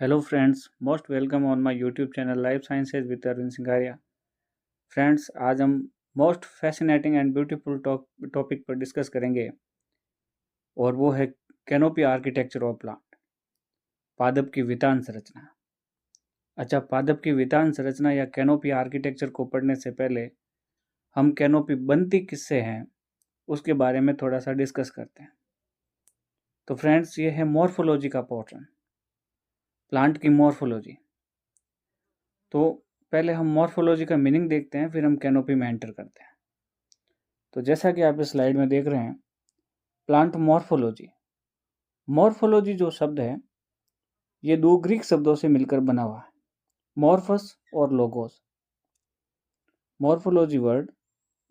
Hello friends, most welcome on my YouTube channel Life Sciences with Arvind Singhariya. Friends, आज हम most fascinating and beautiful topic पर discuss करेंगे और वो है कैनोपी आर्किटेक्चर ऑफ प्लांट, पादप की वितान संरचना। अच्छा, पादप की वितान संरचना या कैनोपी आर्किटेक्चर को पढ़ने से पहले हम कैनोपी बनती किससे हैं उसके बारे में थोड़ा सा डिस्कस करते हैं। तो फ्रेंड्स, ये है मॉर्फोलॉजी का पोर्शन, प्लांट की मॉर्फोलॉजी। तो पहले हम मॉर्फोलॉजी का मीनिंग देखते हैं, फिर हम कैनोपी में एंटर करते हैं। तो जैसा कि आप इस स्लाइड में देख रहे हैं, प्लांट मॉर्फोलॉजी। मॉर्फोलॉजी जो शब्द है ये दो ग्रीक शब्दों से मिलकर बना हुआ है, मॉर्फस और लोगोस। मॉर्फोलॉजी वर्ड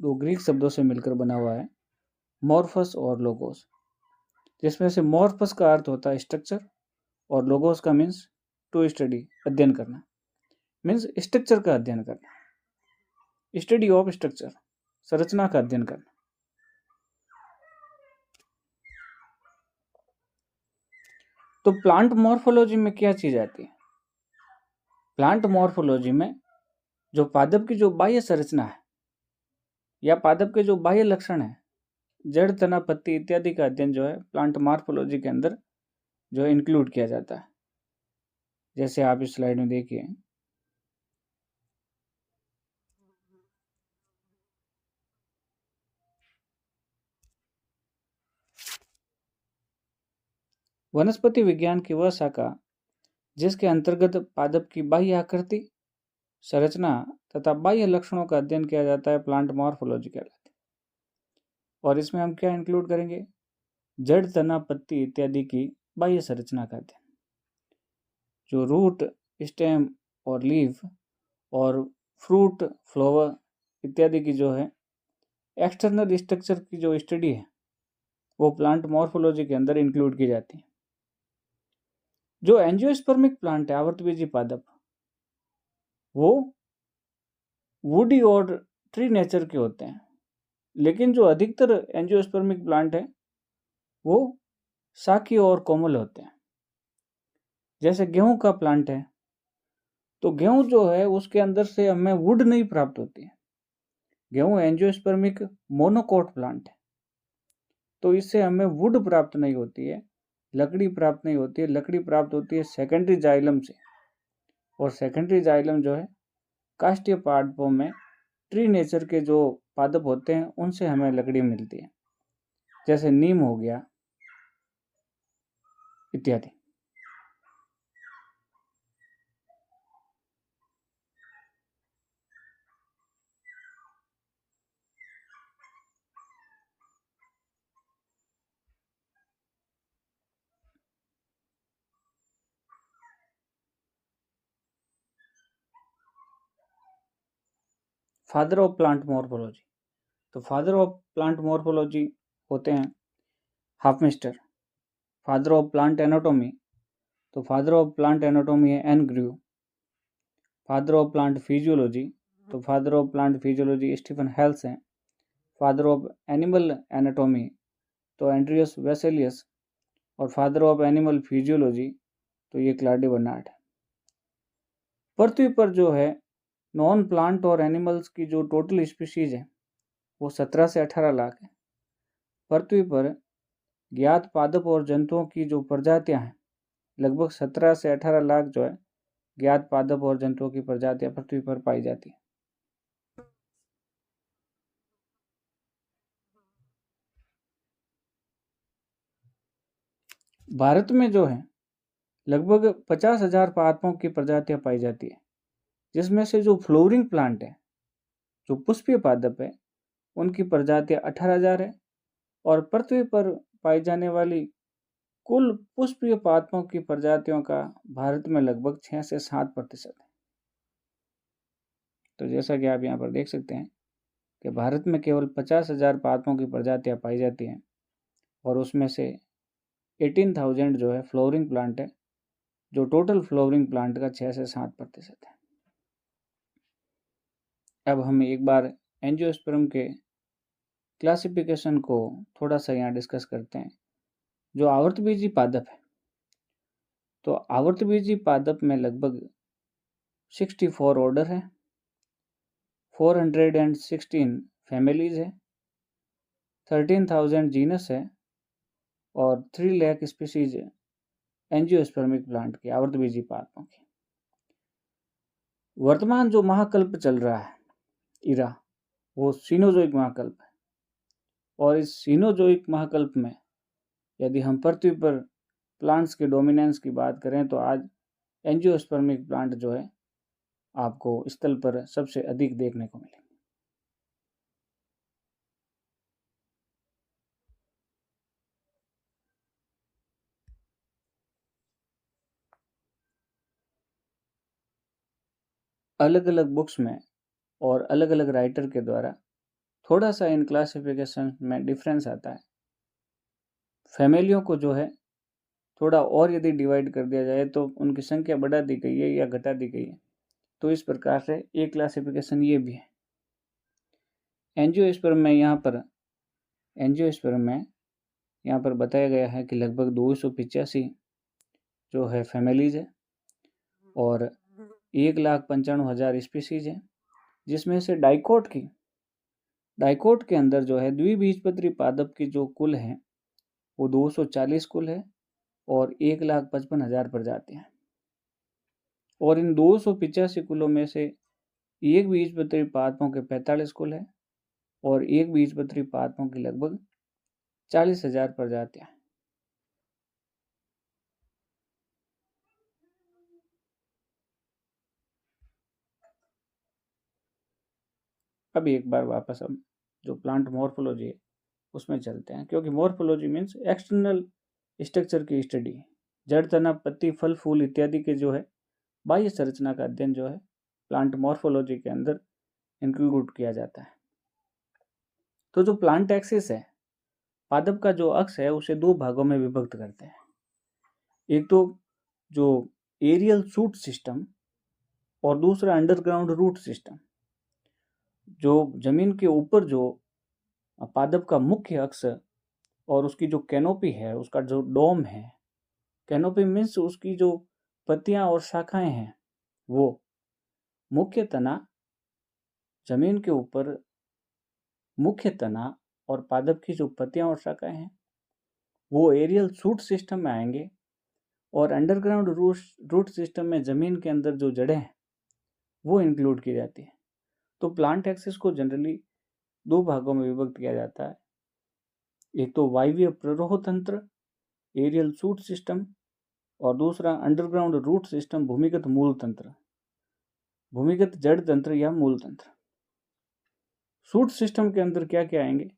दो ग्रीक शब्दों से मिलकर बना हुआ है, मॉर्फस और लोगोस, जिसमें से मॉर्फस का अर्थ होता है स्ट्रक्चर और लोगोस का मीन्स टू स्टडी, अध्ययन करना, मीन्स स्ट्रक्चर का अध्ययन करना, स्टडी ऑफ स्ट्रक्चर, संरचना का अध्ययन करना। तो प्लांट मॉर्फोलॉजी में क्या चीज आती है? प्लांट मॉर्फोलॉजी में जो पादप की जो बाह्य संरचना है या पादप के जो बाह्य लक्षण है, जड़, तना, पत्ती इत्यादि का अध्ययन जो है प्लांट मॉर्फोलॉजी के अंदर जो इंक्लूड किया जाता है। जैसे आप इस स्लाइड में देखिए, वनस्पति विज्ञान की वह शाखा जिसके अंतर्गत पादप की बाह्य आकृति, संरचना तथा बाह्य लक्षणों का अध्ययन किया जाता है, प्लांट मॉर्फोलॉजी कहलाती है। और इसमें हम क्या इंक्लूड करेंगे? जड़, तना, पत्ती इत्यादि की बाह्य संरचना का अध्ययन, जो रूट, स्टेम और लीफ और फ्रूट, फ्लावर इत्यादि की जो है एक्सटर्नल स्ट्रक्चर की जो स्टडी है वो प्लांट मॉर्फोलॉजी के अंदर इंक्लूड की जाती है। जो एंजियोस्पर्मिक प्लांट है, आवर्तबीजी पादप, वो वुडी और ट्री नेचर के होते हैं, लेकिन जो अधिकतर एंजियोस्पर्मिक प्लांट है वो शाखीय और कोमल होते हैं। जैसे गेहूं का प्लांट है, तो गेहूं जो है उसके अंदर से हमें वुड नहीं प्राप्त होती है। गेहूं एंजियोस्पर्मिक मोनोकोट प्लांट है, तो इससे हमें वुड प्राप्त नहीं होती है, लकड़ी प्राप्त नहीं होती है। लकड़ी प्राप्त होती है सेकेंडरी जाइलम से, और सेकेंडरी जाइलम जो है काष्ठीय पादपों में ट्री नेचर के जो पादप होते हैं उनसे हमें लकड़ी मिलती है, जैसे नीम हो गया इत्यादि। Father of plant morphology. तो फादर ऑफ प्लांट मॉर्फोलॉजी होते हैं Hofmeister. Father of plant anatomy, तो फादर ऑफ प्लांट एनाटॉमी है N Grew. Father of plant physiology, तो father of plant physiology Stephen Hales हैं। फादर ऑफ एनिमल एनाटॉमी तो Andreas Vesalius, और father of animal physiology तो ये क्लाडे Bernard है। पृथ्वी पर जो है नॉन प्लांट और एनिमल्स की जो टोटल स्पीशीज है वो 17 से 18 लाख है। पृथ्वी पर ज्ञात पादप और जंतुओं की जो प्रजातियां हैं, लगभग 17 से 18 लाख जो है ज्ञात पादप और जंतुओं की प्रजातियां पृथ्वी पर पाई जाती है। भारत में जो है लगभग 50,000 पादपों की प्रजातियां पाई जाती है, जिसमें से जो फ्लोरिंग प्लांट है, जो पुष्पीय पादप है, उनकी प्रजातियां 18,000 है। और पृथ्वी पर पाई जाने वाली कुल पुष्पीय पादपों की प्रजातियों का भारत में लगभग 6 से 7% है। तो जैसा कि आप यहाँ पर देख सकते हैं कि भारत में केवल 50,000 पादपों की प्रजातियां पाई जाती हैं, और उसमें से 18,000 जो है फ्लोरिंग प्लांट है, जो टोटल फ्लोरिंग प्लांट का 6 से 7% है। अब हम एक बार एंजियोस्पर्म के क्लासिफिकेशन को थोड़ा सा यहाँ डिस्कस करते हैं। जो आवर्तबीजी पादप है, तो आवर्तबीजी पादप में लगभग 64 ऑर्डर है, 416 फैमिलीज है, 13,000 जीनस है और 3 लाख स्पीसीज एंजियोस्पर्मिक प्लांट के आवर्तबीजी पादपों की। वर्तमान जो महाकल्प चल रहा है इरा, वो सीनोजोइक महाकल्प है। और इस सीनोजोइक महाकल्प में यदि हम पृथ्वी पर प्लांट्स के डोमिनेंस की बात करें तो आज एंजियोस्पर्मिक प्लांट जो है आपको स्थल पर सबसे अधिक देखने को मिलेंगे। अलग अलग बुक्स में और अलग अलग राइटर के द्वारा थोड़ा सा इन क्लासिफिकेशन में डिफरेंस आता है। फैमिलियों को जो है थोड़ा और यदि डिवाइड कर दिया जाए तो उनकी संख्या बढ़ा दी गई है या घटा दी गई है। तो इस प्रकार से एक क्लासिफिकेशन ये भी है। एंजियोस्पर्म में यहाँ पर बताया गया है कि लगभग 285 जो है फैमिलीज है और 1,95,000 स्पीसीज है, जिसमें से डाइकोट के अंदर जो है द्विबीजपत्री पादप की जो कुल है वो 240 कुल है और 1,55,000 प्रजाति हैं। और इन 285 कुलों में से एक बीजपत्री पादपों के 45 कुल है और एक बीजपत्री पादपों की लगभग 40,000 प्रजातियां हैं। अब एक बार वापस हम जो प्लांट मॉर्फोलॉजी है उसमें चलते हैं, क्योंकि मॉर्फोलॉजी मीन्स एक्सटर्नल स्ट्रक्चर की स्टडी, जड़ तना पत्ती फल फूल इत्यादि के जो है बाह्य संरचना का अध्ययन जो है प्लांट मॉर्फोलॉजी के अंदर इंक्लूड किया जाता है। तो जो प्लांट एक्सिस है, पादप का जो अक्ष है, उसे दो भागों में विभक्त करते हैं। एक तो जो एरियल शूट सिस्टम और दूसरा अंडरग्राउंड रूट सिस्टम। जो जमीन के ऊपर जो पादप का मुख्य अक्ष और उसकी जो कैनोपी है, उसका जो डोम है, कैनोपी मीन्स उसकी जो पत्तियां और शाखाएं हैं, वो मुख्य तना जमीन के ऊपर मुख्य तना और पादप की जो पत्तियां और शाखाएं हैं वो एरियल शूट सिस्टम में आएंगे और अंडरग्राउंड रूट सिस्टम में जमीन के अंदर जो जड़ें हैं वो इंक्लूड की जाती है। तो प्लांट एक्सिस को जनरली दो भागों में विभक्त किया जाता है। एक तो वायवीय प्ररोह तंत्र एरियल शूट सिस्टम और दूसरा अंडरग्राउंड रूट सिस्टम भूमिगत मूल तंत्र, भूमिगत जड़ तंत्र या मूल तंत्र। शूट सिस्टम के अंदर क्या क्या आएंगे?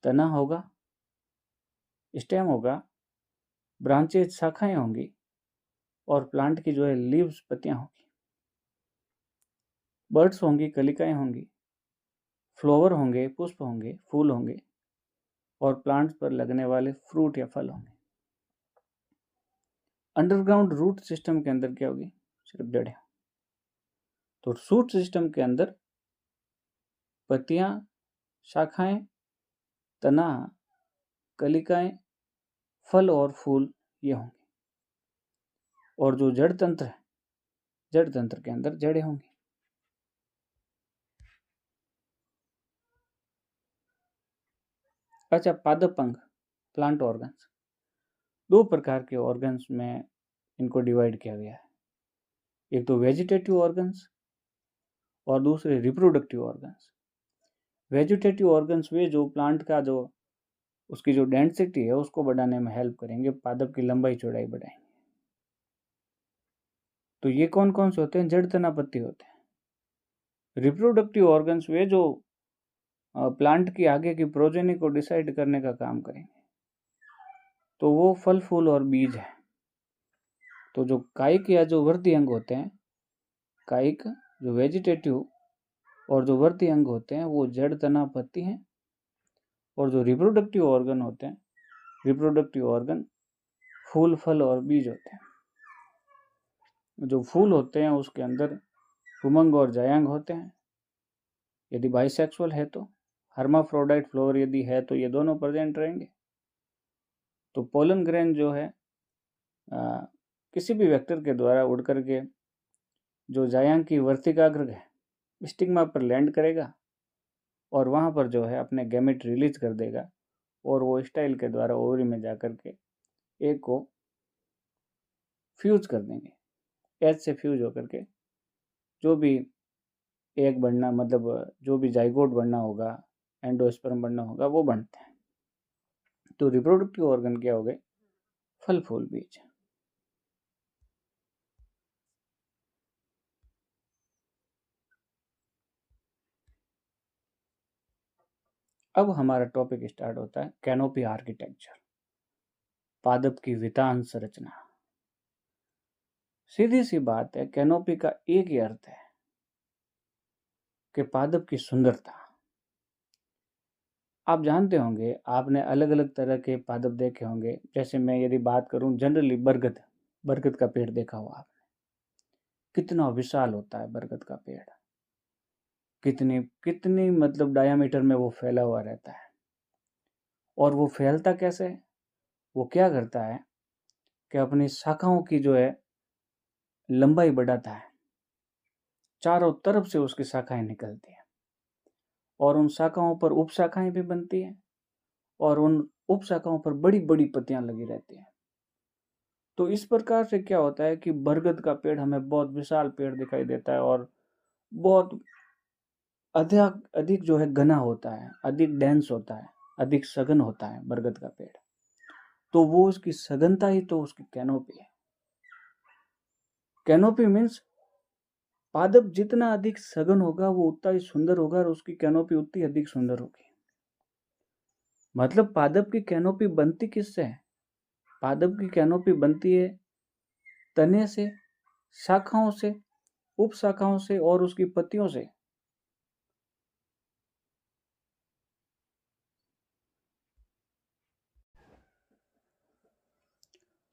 तना होगा, स्टेम होगा, ब्रांचेज शाखाएं होंगी और प्लांट की जो है लीव्स पत्तियां होंगी, बर्ड्स होंगी, कलिकाएं होंगी, फ्लावर होंगे, पुष्प होंगे, फूल होंगे और प्लांट्स पर लगने वाले फ्रूट या फल होंगे। अंडरग्राउंड रूट सिस्टम के अंदर क्या होगी? सिर्फ जड़ें। तो शूट सिस्टम के अंदर पत्तियां, शाखाएं, तना, कलिकाएं, फल और फूल ये होंगे। और जो जड़ तंत्र है, जड़ तंत्र के अंदर जड़ें होंगी। अच्छा, पादप अंग प्लांट ऑर्गन्स, दो प्रकार के ऑर्गन्स में इनको डिवाइड किया गया है। एक तो वेजिटेटिव ऑर्गन्स और दूसरे रिप्रोडक्टिव ऑर्गन्स। वेजिटेटिव ऑर्गन्स वे जो प्लांट का जो उसकी जो डेंसिटी है उसको बढ़ाने में हेल्प करेंगे, पादप की लंबाई चौड़ाई बढ़ाएंगे। तो ये कौन कौन से होते हैं? जड़ तना पत्ती होते हैं। रिप्रोडक्टिव ऑर्गन्स वे जो प्लांट की आगे की प्रोजेनी को डिसाइड करने का काम करेंगे, तो वो फल फूल और बीज है। तो जो कायिक या जो वृद्धि अंग होते हैं, कायिक जो वेजिटेटिव और जो वृद्धि अंग होते हैं वो जड़ तना पत्ती हैं। और जो रिप्रोडक्टिव ऑर्गन होते हैं, रिप्रोडक्टिव ऑर्गन फूल फल और बीज होते हैं। जो फूल होते हैं उसके अंदर पुमंग और जायांग होते हैं। यदि बाइसेक्सुअल है तो, हर्माफ्रोडाइट फ्लावर यदि है तो ये दोनों प्रेजेंट रहेंगे। तो पोलन ग्रेन जो है किसी भी वेक्टर के द्वारा उड़ करके जो जायांग की वर्तिकाग्र है स्टिग्मा पर लैंड करेगा और वहाँ पर जो है अपने गैमेट रिलीज कर देगा और वो स्टाइल के द्वारा ओवरी में जाकर के एक को फ्यूज कर देंगे। एच से फ्यूज होकर के जो भी एक बनना मतलब जो भी जाइगोट बनना होगा, एंडोस्पर्म बनना होगा, वो बनते हैं। तो रिप्रोडक्टिव ऑर्गन क्या हो गए? फल फूल बीज। अब हमारा टॉपिक स्टार्ट होता है कैनोपी आर्किटेक्चर, पादप की वितान संरचना। सीधी सी बात है, कैनोपी का एक ही अर्थ है कि पादप की सुंदरता। आप जानते होंगे, आपने अलग अलग तरह के पादप देखे होंगे। जैसे मैं यदि बात करूं जनरली बरगद, बरगद का पेड़ देखा हुआ आपने, कितना विशाल होता है बरगद का पेड़, कितनी कितनी मतलब डायामीटर में वो फैला हुआ रहता है। और वो फैलता कैसे है? वो क्या करता है कि अपनी शाखाओं की जो है लंबाई बढ़ाता है, चारों तरफ से उसकी शाखाएं निकलती हैं और उन शाखाओं पर उप शाखाएं भी बनती हैं और उन उप शाखाओं पर बड़ी बड़ी पत्तियां लगी रहती हैं। तो इस प्रकार से क्या होता है कि बरगद का पेड़ हमें बहुत विशाल पेड़ दिखाई देता है और बहुत अधिक अधिक जो है घना होता है, अधिक डेंस होता है, अधिक सघन होता है बरगद का पेड़। तो वो उसकी सघनता ही तो उसकी कैनोपी है। कैनोपी मीन्स पादप जितना अधिक सघन होगा वो उतना ही सुंदर होगा और उसकी कैनोपी उतनी अधिक सुंदर होगी। मतलब पादप की कैनोपी बनती किससे है? पादप की कैनोपी बनती है तने से, शाखाओं से, उप शाखाओं से और उसकी पत्तियों से।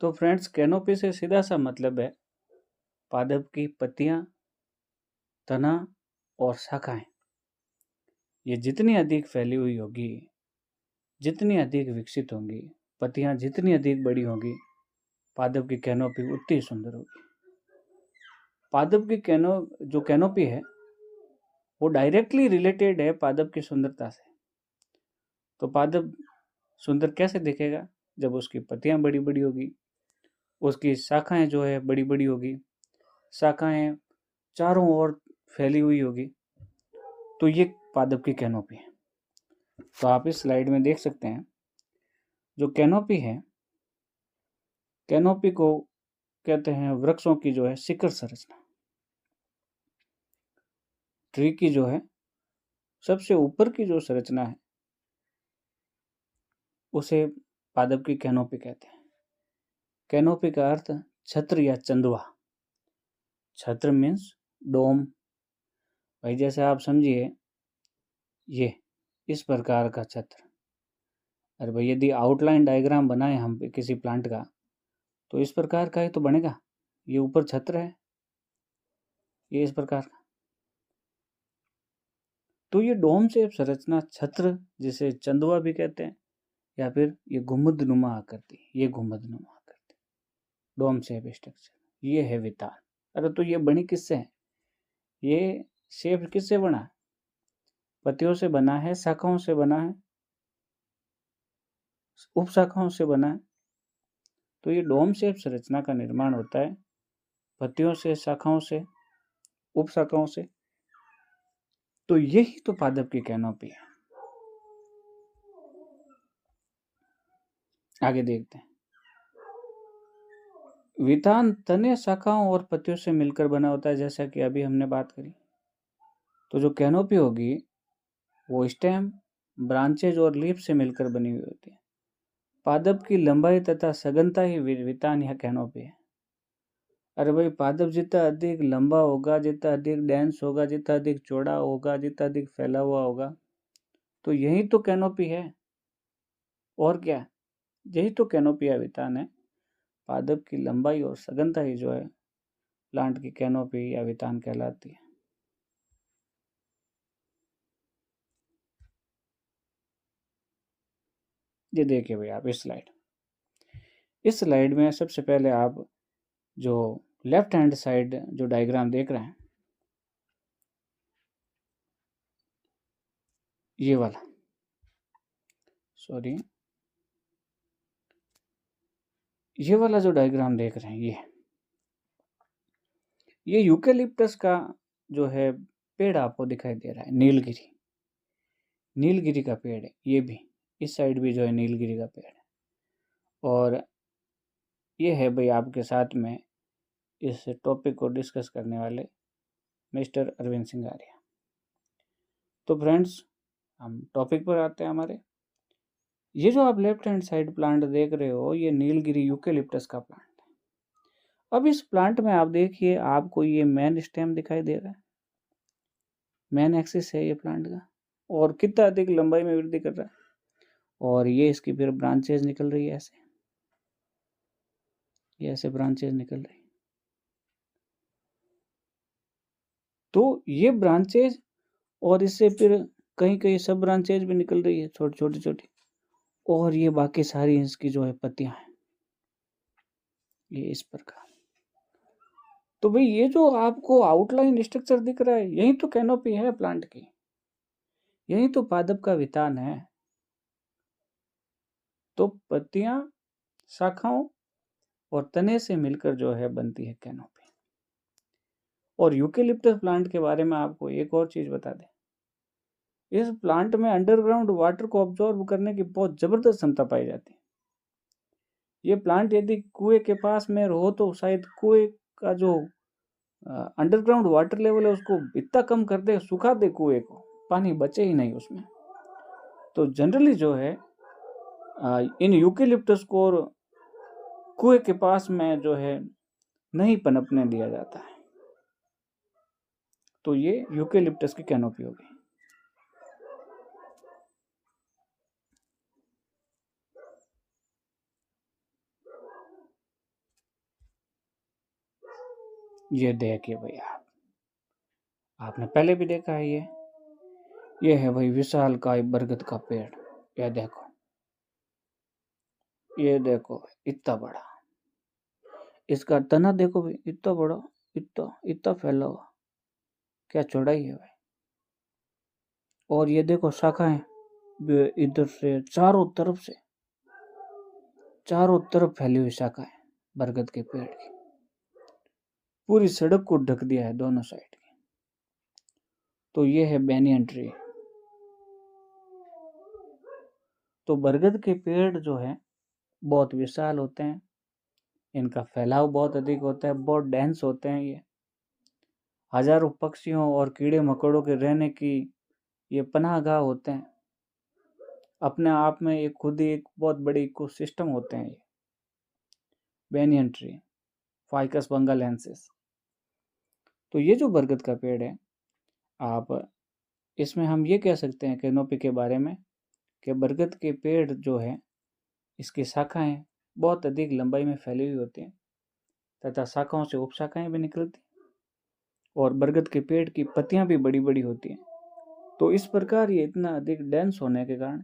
तो फ्रेंड्स, कैनोपी से सीधा सा मतलब है पादप की पत्तियां, तना और शाखाएं ये जितनी अधिक फैली हुई होगी, जितनी अधिक विकसित होंगी, पत्तियां जितनी अधिक बड़ी होंगी, पादप की कैनोपी उतनी सुंदर होगी। पादप की जो कैनोपी है वो डायरेक्टली रिलेटेड है पादप की सुंदरता से। तो पादप सुंदर कैसे दिखेगा? जब उसकी पत्तियां बड़ी बड़ी होगी, उसकी शाखाएं जो है बड़ी बड़ी होगी, शाखाएं चारों ओर फैली हुई होगी। तो ये पादप की कैनोपी है। तो आप इस स्लाइड में देख सकते हैं जो कैनोपी है, कैनोपी को कहते हैं वृक्षों की जो है शिखर संरचना। ट्री की जो है सबसे ऊपर की जो संरचना है उसे पादप की कैनोपी कहते हैं। कैनोपी का अर्थ छत्र या चंदवा। छत्र मीन्स डोम। भाई जैसे आप समझिए ये इस प्रकार का छत्र। अरे भाई यदि आउटलाइन डायग्राम बनाए हम किसी प्लांट का तो इस प्रकार का ही तो बनेगा। ये ऊपर छत्र है, ये इस प्रकार का। तो ये डोम शेप संरचना, छत्र जिसे चंदवा भी कहते हैं या फिर ये घुमदनुमा आकृति, ये घुमदनुमा आकृति, डोम शेप स्ट्रक्चर, ये है वितान। अरे तो ये बनी किससे है? ये शेप किससे बना है? पत्तियों से बना है, शाखाओं से बना है, उप शाखाओं से बना है। तो ये डोम शेप संरचना का निर्माण होता है पत्तियों से, शाखाओं से, उप शाखाओं से। तो यही तो पादप की कैनोपी है। आगे देखते हैं। वितान तने, शाखाओं और पत्तियों से मिलकर बना होता है, जैसा कि अभी हमने बात करी। तो जो कैनोपी होगी वो स्टेम, ब्रांचेज और लीफ से मिलकर बनी हुई होती है। पादप की लंबाई तथा सघनता ही वितान या कैनोपी है। अरे भाई पादप जितना अधिक लंबा होगा, जितना अधिक डेंस होगा, जितना अधिक चौड़ा होगा, जितना अधिक फैला हुआ होगा, तो यही तो कैनोपी है। और क्या? यही तो कैनोपी या वितान है। पादप की लंबाई और सघनता ही जो है प्लांट की कैनोपी या वितान कहलाती है। ये देखिए भाई आप इस स्लाइड में सबसे पहले आप जो लेफ्ट हैंड साइड जो डायग्राम देख रहे हैं, ये वाला, सॉरी, ये वाला जो डायग्राम देख रहे हैं, ये यूकेलिप्टस का जो है पेड़ आपको दिखाई दे रहा है, नीलगिरी, नीलगिरी का पेड़ है। ये भी इस साइड भी जो है नीलगिरी का पेड़ है। और ये है भाई आपके साथ में इस टॉपिक को डिस्कस करने वाले मिस्टर अरविंद सिंगारिया। तो फ्रेंड्स, हम टॉपिक पर आते हैं हमारे। ये जो आप लेफ्ट हैंड साइड प्लांट देख रहे हो, ये नीलगिरी यूकेलिप्टस का प्लांट है। अब इस प्लांट में आप देखिए, आपको ये मेन स्टेम दिखाई दे रहा है, मेन एक्सिस है ये प्लांट का, और कितना अधिक लंबाई में वृद्धि कर रहा है। और ये इसकी फिर ब्रांचेज निकल रही है ऐसे, ये ऐसे ब्रांचेज निकल रही है। तो ये ब्रांचेज, और इससे फिर कहीं कहीं सब ब्रांचेज भी निकल रही है, छोटी छोटी छोटी। और ये बाकी सारी इसकी जो है पत्तियां हैं, ये इस प्रकार। तो भाई ये जो आपको आउटलाइन स्ट्रक्चर दिख रहा है, यही तो कैनोपी है प्लांट की, यही तो पादप का वितान है। तो पत्तियां, शाखाओं और तने से मिलकर जो है बनती है कैनोपी। और यूकेलिप्टस प्लांट के बारे में आपको एक और चीज बता दें, इस प्लांट में अंडरग्राउंड वाटर को ऑब्जॉर्व करने की बहुत जबरदस्त क्षमता पाई जाती है। ये प्लांट यदि कुएं के पास में हो तो शायद कुएं का जो अंडरग्राउंड वाटर लेवल है उसको इतना कम कर दे, सुखा दे कुएं को, पानी बचे ही नहीं उसमें। तो जनरली जो है इन यूकेलिप्टस को कुएं के पास में जो है नहीं पनपने दिया जाता है। तो ये यूकेलिप्टस की कैनोपी होगी। ये देखिए भैया, आपने पहले भी देखा है, ये है भाई विशालकाय बरगद का पेड़। ये देखो, ये देखो इतना बड़ा, इसका तना देखो भाई, इतना बड़ा, इतना इतना फैला हुआ, क्या चौड़ाई है भाई। और ये देखो शाखाएं इधर से चारों तरफ फैली हुई शाखाएं बरगद के पेड़ की, पूरी सड़क को ढक दिया है दोनों साइड की। तो ये है बैनियन ट्री। तो बरगद के पेड़ जो है बहुत विशाल होते हैं, इनका फैलाव बहुत अधिक होता है, बहुत डेंस होते हैं। ये हजारों पक्षियों और कीड़े मकोड़ों के रहने की ये पनाहगाह होते हैं। अपने आप में एक खुद ही एक बहुत बड़ी इकोसिस्टम होते हैं ये बैनियन ट्री, फाइकस बंगालेंसिस। तो ये जो बरगद का पेड़ है, आप इसमें हम ये कह सकते हैं कैनोपी के बारे में कि बरगद के पेड़ जो है, इसकी शाखाएं बहुत अधिक लंबाई में फैली हुई होती हैं तथा शाखाओं से उपशाखाएं भी निकलती हैं, और बरगद के पेड़ की पत्तियां भी बड़ी बड़ी होती हैं। तो इस प्रकार ये इतना अधिक डेंस होने के कारण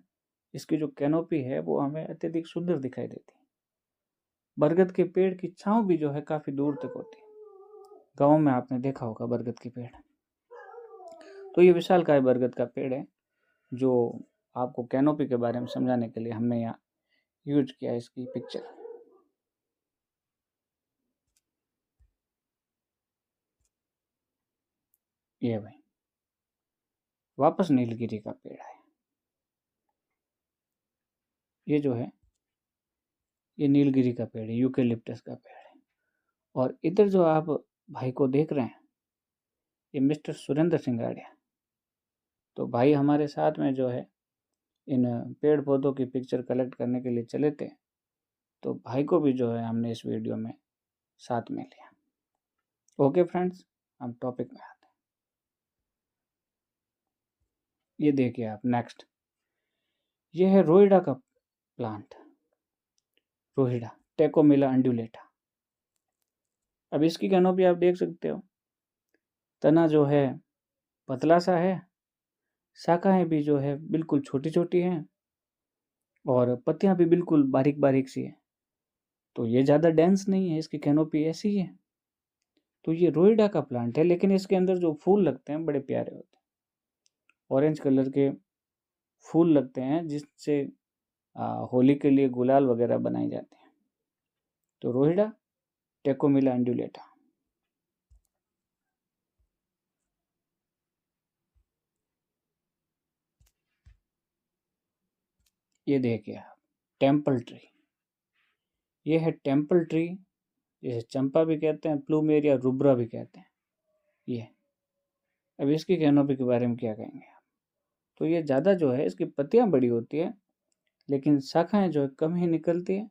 इसकी जो कैनोपी है वो हमें अत्यधिक सुंदर दिखाई देती है। बरगद के पेड़ की छांव भी जो है काफी दूर तक होती है। गाँव में आपने देखा होगा बरगद के पेड़। तो ये विशालकाय बरगद का पेड़ है, जो आपको कैनोपी के बारे में समझाने के लिए हमने यहाँ यूज किया इसकी पिक्चर। ये भाई वापस नीलगिरी का पेड़ है। ये जो है ये नीलगिरी का पेड़ है, यूकेलिप्टस का पेड़ है। और इधर जो आप भाई को देख रहे हैं, ये मिस्टर सुरेंद्र सिंगाड़िया। तो भाई हमारे साथ में जो है इन पेड़ पौधों की पिक्चर कलेक्ट करने के लिए चले थे, तो भाई को भी जो है हमने इस वीडियो में साथ में लिया। ओके फ्रेंड्स, हम टॉपिक में आते हैं। ये देखिए आप नेक्स्ट, ये है रोहिड़ा का प्लांट, रोहिड़ा टेकोमिला अंडुलेटा। अब इसकी कैनोपी आप देख सकते हो, तना जो है पतला सा है, शाखाएं भी जो है बिल्कुल छोटी छोटी हैं, और पत्तियां भी बिल्कुल बारीक बारीक सी है। तो ये ज़्यादा डेंस नहीं है, इसकी कैनोपी ऐसी है। तो ये रोइडा का प्लांट है, लेकिन इसके अंदर जो फूल लगते हैं बड़े प्यारे होते हैं। ऑरेंज कलर के फूल लगते हैं जिससे होली के लिए गुलाल वगैरह बनाए जाते हैं। तो रोहिडा टेकोमिला एंडुलेटा। ये देखिए आप, टेम्पल ट्री। ये है टेम्पल ट्री, जिसे चंपा भी कहते हैं, प्लूमेरिया रुब्रा भी कहते हैं। ये अब इसकी कैनोपी के बारे में क्या कहेंगे आप? तो ये ज़्यादा जो है इसकी पत्तियां बड़ी होती है, लेकिन शाखाएं जो है कम ही निकलती है।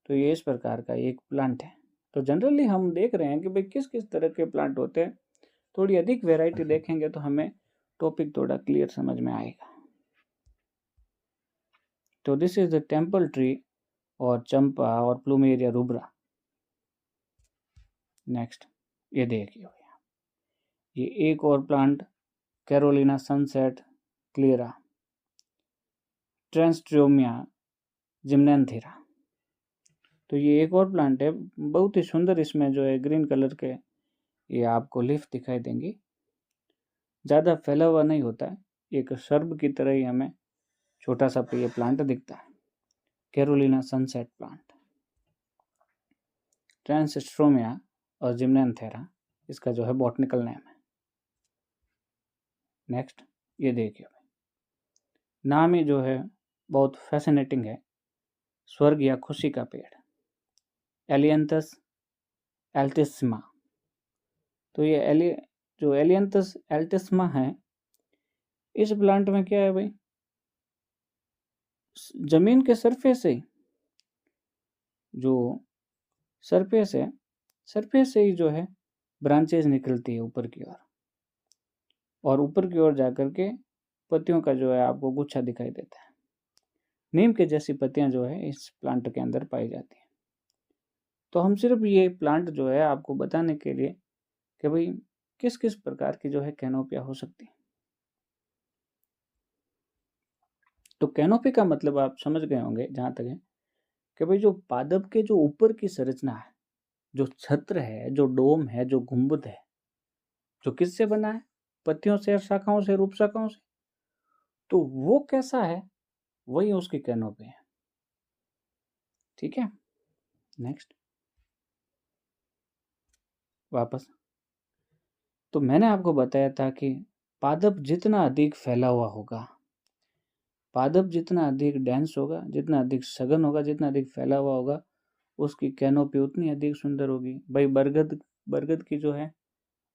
तो ये इस प्रकार का एक प्लांट है। तो जनरली हम देख रहे हैं कि भाई किस किस तरह के प्लांट होते हैं। थोड़ी अधिक वैरायटी देखेंगे तो हमें टॉपिक थोड़ा क्लियर समझ में आएगा। तो this is the temple tree और चंपा और प्लूमेरिया रुब्रा। नेक्स्ट ये देखिए भैया, ये एक और प्लांट कैरोलिना सनसेट क्लियरा, ट्रांसट्रोमिया जिम्नैंथेरा। तो ये एक और प्लांट है, बहुत ही सुंदर। इसमें जो है ग्रीन कलर के ये आपको लीफ दिखाई देंगी, ज़्यादा फैला हुआ नहीं होता है, एक सर्ब की तरह ही हमें छोटा सा ये प्लांट दिखता है। कैरोलिना सनसेट प्लांट, ट्रांसट्रोमिया और जिम्नैंथेरा इसका जो है बॉटनिकल नेम है। नेक्स्ट ये देखिए, नाम ही जो है बहुत फैसिनेटिंग है, स्वर्ग या खुशी का पेड़, एलियंथस एल्टिस्मा। तो ये जो एलियंथस एल्टिस्मा है, इस प्लांट में क्या है भाई, जमीन के सरफेस से जो सरफेस से ही जो है ब्रांचेज निकलती है ऊपर की ओर, और ऊपर की ओर जाकर के पत्तियों का जो है आपको गुच्छा दिखाई देता है। नीम के जैसी पत्तियां जो है इस प्लांट के अंदर पाई जाती हैं। तो हम सिर्फ ये प्लांट जो है आपको बताने के लिए कि भाई किस किस प्रकार की जो है कैनोपिया हो सकती है। तो कैनोपी का मतलब आप समझ गए होंगे जहां तक है कि भाई जो पादप के जो ऊपर की संरचना है, जो छत्र है, जो डोम है, जो गुंबद है, जो किससे बना है, पत्तियों से, शाखाओं से, रूप शाखाओं से, तो वो कैसा है, वही उसकी कैनोपी है। ठीक है, नेक्स्ट वापस। तो मैंने आपको बताया था कि पादप जितना अधिक फैला हुआ होगा, पादप जितना अधिक डेंस होगा, जितना अधिक सघन होगा, जितना अधिक फैला हुआ होगा, उसकी कैनोपी उतनी अधिक सुंदर होगी। भाई बरगद की जो है,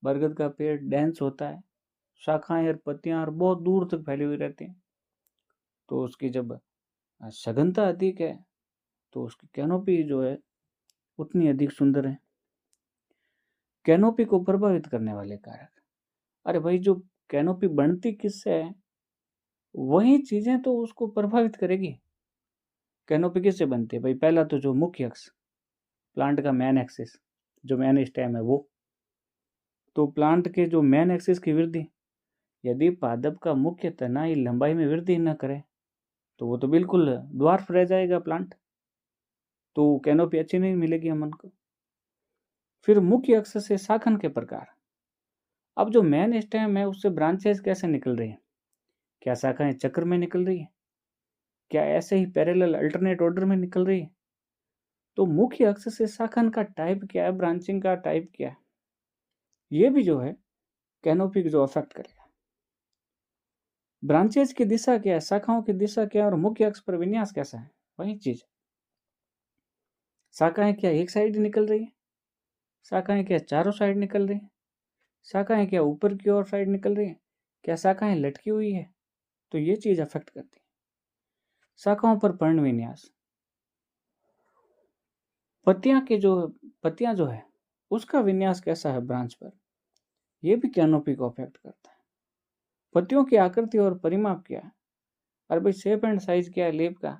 बरगद का पेड़ डेंस होता है, शाखाएं और पत्तियां और बहुत दूर तक फैली हुई रहती हैं। तो उसकी जब सघनता अधिक है तो उसकी कैनोपी जो है उतनी अधिक सुंदर है। कैनोपी को प्रभावित करने वाले कारक, अरे भाई जो कैनोपी बनती किससे है, वही चीजें तो उसको प्रभावित करेगी। कैनोपी किससे बनती है भाई, पहला तो जो मुख्य अक्ष, प्लांट का मेन एक्सिस, जो मेन स्टेम है वो। तो प्लांट के जो मेन एक्सिस की वृद्धि, यदि पादप का मुख्य तनाई लंबाई में वृद्धि न करे तो वो तो बिल्कुल ड्वार्फ रह जाएगा प्लांट, तो कैनोपी अच्छी नहीं मिलेगी हमन को। फिर मुख्य अक्ष से शाखन के प्रकार, अब जो मेन स्टेम है उससे ब्रांचेस कैसे निकल रही है, क्या शाखाएं चक्र में निकल रही है, क्या ऐसे ही पैरेलल अल्टरनेट ऑर्डर में निकल रही है। तो मुख्य अक्ष से शाखन का टाइप क्या है, ब्रांचिंग का टाइप क्या है, ये भी जो है कैनोपी को जो अफेक्ट करेगा। ब्रांचेज की दिशा क्या है, शाखाओं की दिशा क्या है, और मुख्य अक्ष पर विन्यास कैसा है, वही चीज। शाखाएं क्या एक साइड निकल रही है, शाखाएं क्या चारों साइड निकल रही है, शाखाएं क्या ऊपर की ओर साइड निकल रही है, क्या शाखाएं लटकी हुई है, तो ये चीज अफेक्ट करती है। शाखाओं पर पर्ण विन्यास, पत्तियां जो है उसका विन्यास कैसा है ब्रांच पर, यह भी कैनोपी को अफेक्ट करता है। पत्तियों की आकृति और परिमाप क्या है, अरे भाई शेप एंड साइज क्या है लीफ का,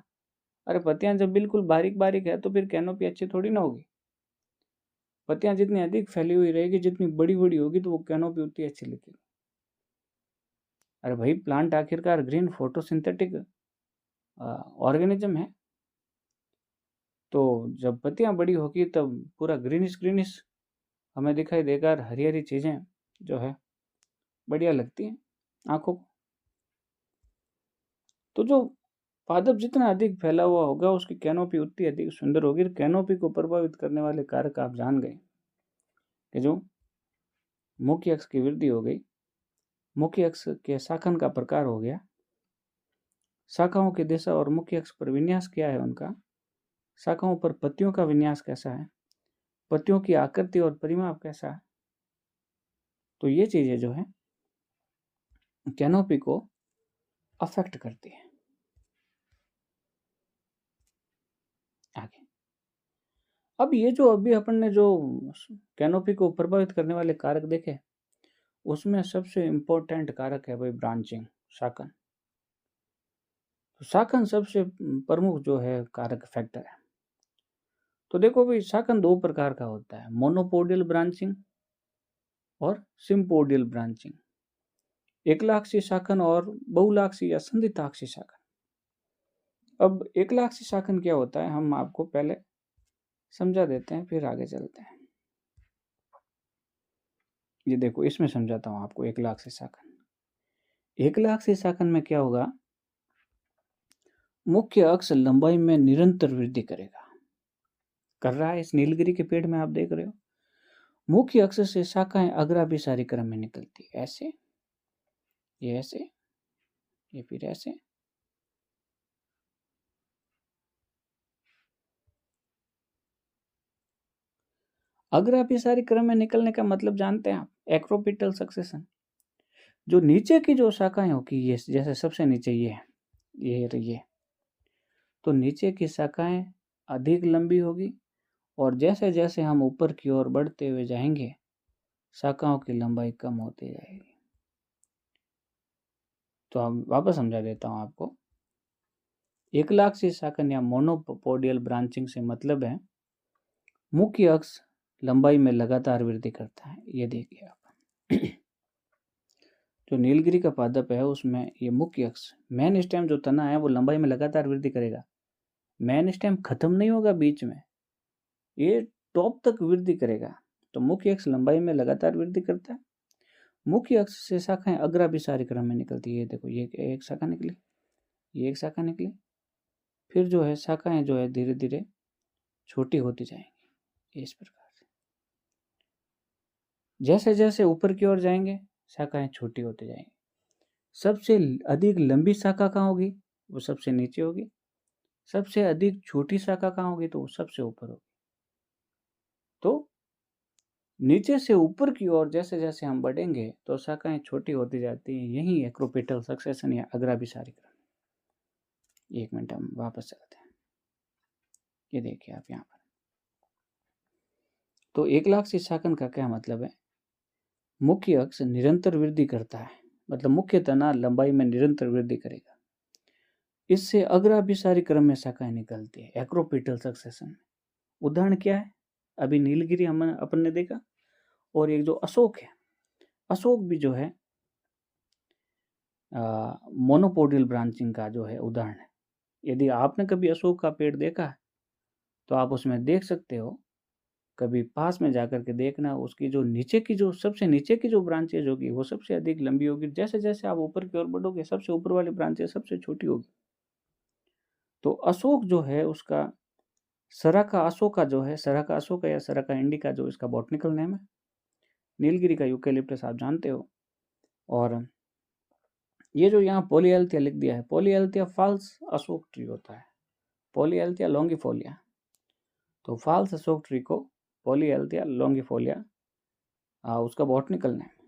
अरे पत्तियां जब बिल्कुल बारीक बारीक है तो फिर कैनोपी अच्छी थोड़ी ना होगी। पत्तियां जितनी अधिक फैली हुई रहेगी, जितनी बड़ी बड़ी होगी, तो वो कैनोपी उतनी अच्छी लगेगी। अरे भाई प्लांट आखिरकार ग्रीन फोटोसिंथेटिक ऑर्गेनिज्म है, तो जब पत्तियां बड़ी होगी तब पूरा ग्रीनिश ग्रीनिश हमें दिखाई देगा और हरी हरी चीजें जो है बढ़िया लगती हैं आंखों को। तो जो पादप जितना अधिक फैला हुआ होगा उसकी कैनोपी उतनी अधिक सुंदर होगी। कैनोपी को प्रभावित करने वाले कारक आप जान गए कि जो मुख्य अक्ष की वृद्धि हो गई, मुख्य अक्ष के शाखन का प्रकार हो गया, शाखाओं की दिशा और मुख्य अक्ष पर विन्यास क्या है उनका, शाखाओं पर पत्तियों का विन्यास कैसा है, पत्तियों की आकृति और परिमाप कैसा है। तो ये चीजें जो है कैनोपी को अफेक्ट करती है। आगे अब ये जो अभी अपन ने जो कैनोपी को प्रभावित करने वाले कारक देखे, उसमें सबसे इंपॉर्टेंट कारक है भाई ब्रांचिंग, शाखन। तो शाखन सबसे प्रमुख जो है कारक फैक्टर है। तो देखो भाई शाखन दो प्रकार का होता है, मोनोपोडियल ब्रांचिंग और सिम्पोडियल ब्रांचिंग, एकलाक्षी शाखन और बहुलाक्षी या संधिताक्षी शाखन। अब एकलाक्षी शाखन क्या होता है हम आपको पहले समझा देते हैं, फिर आगे चलते हैं। ये देखो इसमें समझाता हूं आपको एकलाक्षी शाखन। एकलाक्षी शाखन में क्या होगा, मुख्य अक्ष लंबाई में निरंतर वृद्धि करेगा, कर रहा है। इस नीलगिरी के पेड़ में आप देख रहे हो मुख्य अक्ष से शाखाएं अग्राभिसारी क्रम में निकलती है, ऐसे, ये ऐसे, ये फिर ऐसे। अग्राभिसारी क्रम में निकलने का मतलब जानते हैं आप, एक्रोपिटल सक्सेशन। जो नीचे की जो शाखाएं होगी, ये जैसे सबसे नीचे ये है, ये तो नीचे की शाखाएं अधिक लंबी होगी और जैसे जैसे हम ऊपर की ओर बढ़ते हुए जाएंगे शाखाओं की लंबाई कम होती जाएगी। तो अब वापस समझा देता हूं आपको। एकलाक्षी शाखन या मोनोपोडियल ब्रांचिंग से मतलब है मुख्य अक्ष लंबाई में लगातार वृद्धि करता है। ये देखिए आप जो नीलगिरी का पादप है उसमें ये मुख्य अक्ष, मेन स्टेम जो तना है वो लंबाई में लगातार वृद्धि करेगा। मेन स्टेम खत्म नहीं होगा बीच में, ये टॉप तक वृद्धि करेगा। तो मुख्य अक्ष लंबाई में लगातार वृद्धि करता है। मुख्य अक्ष से शाखाएं अग्राभिसारी क्रम में निकलती है। देखो ये एक शाखा निकली, ये एक शाखा निकली, फिर जो है शाखाएं जो है धीरे धीरे छोटी होती जाएंगी इस प्रकार से। जैसे जैसे ऊपर की ओर जाएंगे शाखाएं छोटी होती जाएंगी। सबसे अधिक लंबी शाखा कहाँ होगी, वो सबसे नीचे होगी। सबसे अधिक छोटी शाखा कहाँ होगी, तो वो सबसे ऊपर होगी। तो नीचे से ऊपर की ओर जैसे जैसे हम बढ़ेंगे तो शाखाएं छोटी होती जाती हैं। यही एक्रोपिटल सक्सेशन या अग्राभिसारी क्रम। एक मिनट हम वापस चलते हैं। ये देखिए आप यहाँ पर, तो एकलाक्षी शाखन का क्या मतलब है, मुख्य अक्ष निरंतर वृद्धि करता है, मतलब मुख्य तना लंबाई में निरंतर वृद्धि करेगा। इससे अग्राभिसारी क्रम में शाखाएं निकलती है एक्रोपिटल सक्सेशन में। उदाहरण क्या है, अभी नीलगिरी हम अपन ने देखा, और एक जो अशोक है, अशोक भी जो है मोनोपोडियल ब्रांचिंग का जो है उदाहरण है। यदि आपने कभी अशोक का पेड़ देखा है तो आप उसमें देख सकते हो, कभी पास में जाकर के देखना, उसकी जो नीचे की जो सबसे नीचे की जो ब्रांचेज होगी वो सबसे अधिक लंबी होगी। जैसे जैसे आप ऊपर की ओर बढ़ोगे सबसे ऊपर वाली ब्रांचेज सबसे छोटी होगी। तो अशोक जो है उसका सराका अशोका जो है, सराका अशोका या सराका इंडिका जो इसका बॉटनिकल नेम है। नीलगिरी का यूकेलिप्टस आप जानते हो। और ये जो यहाँ पॉलीएल्थिया लिख दिया है, पॉलीएल्थिया फॉल्स अशोक ट्री होता है, पॉलीएल्थिया लॉन्गिफोलिया। तो फॉल्स अशोक ट्री को पॉलीएल्थिया लॉन्गिफोलिया उसका बॉटनिकल नेम।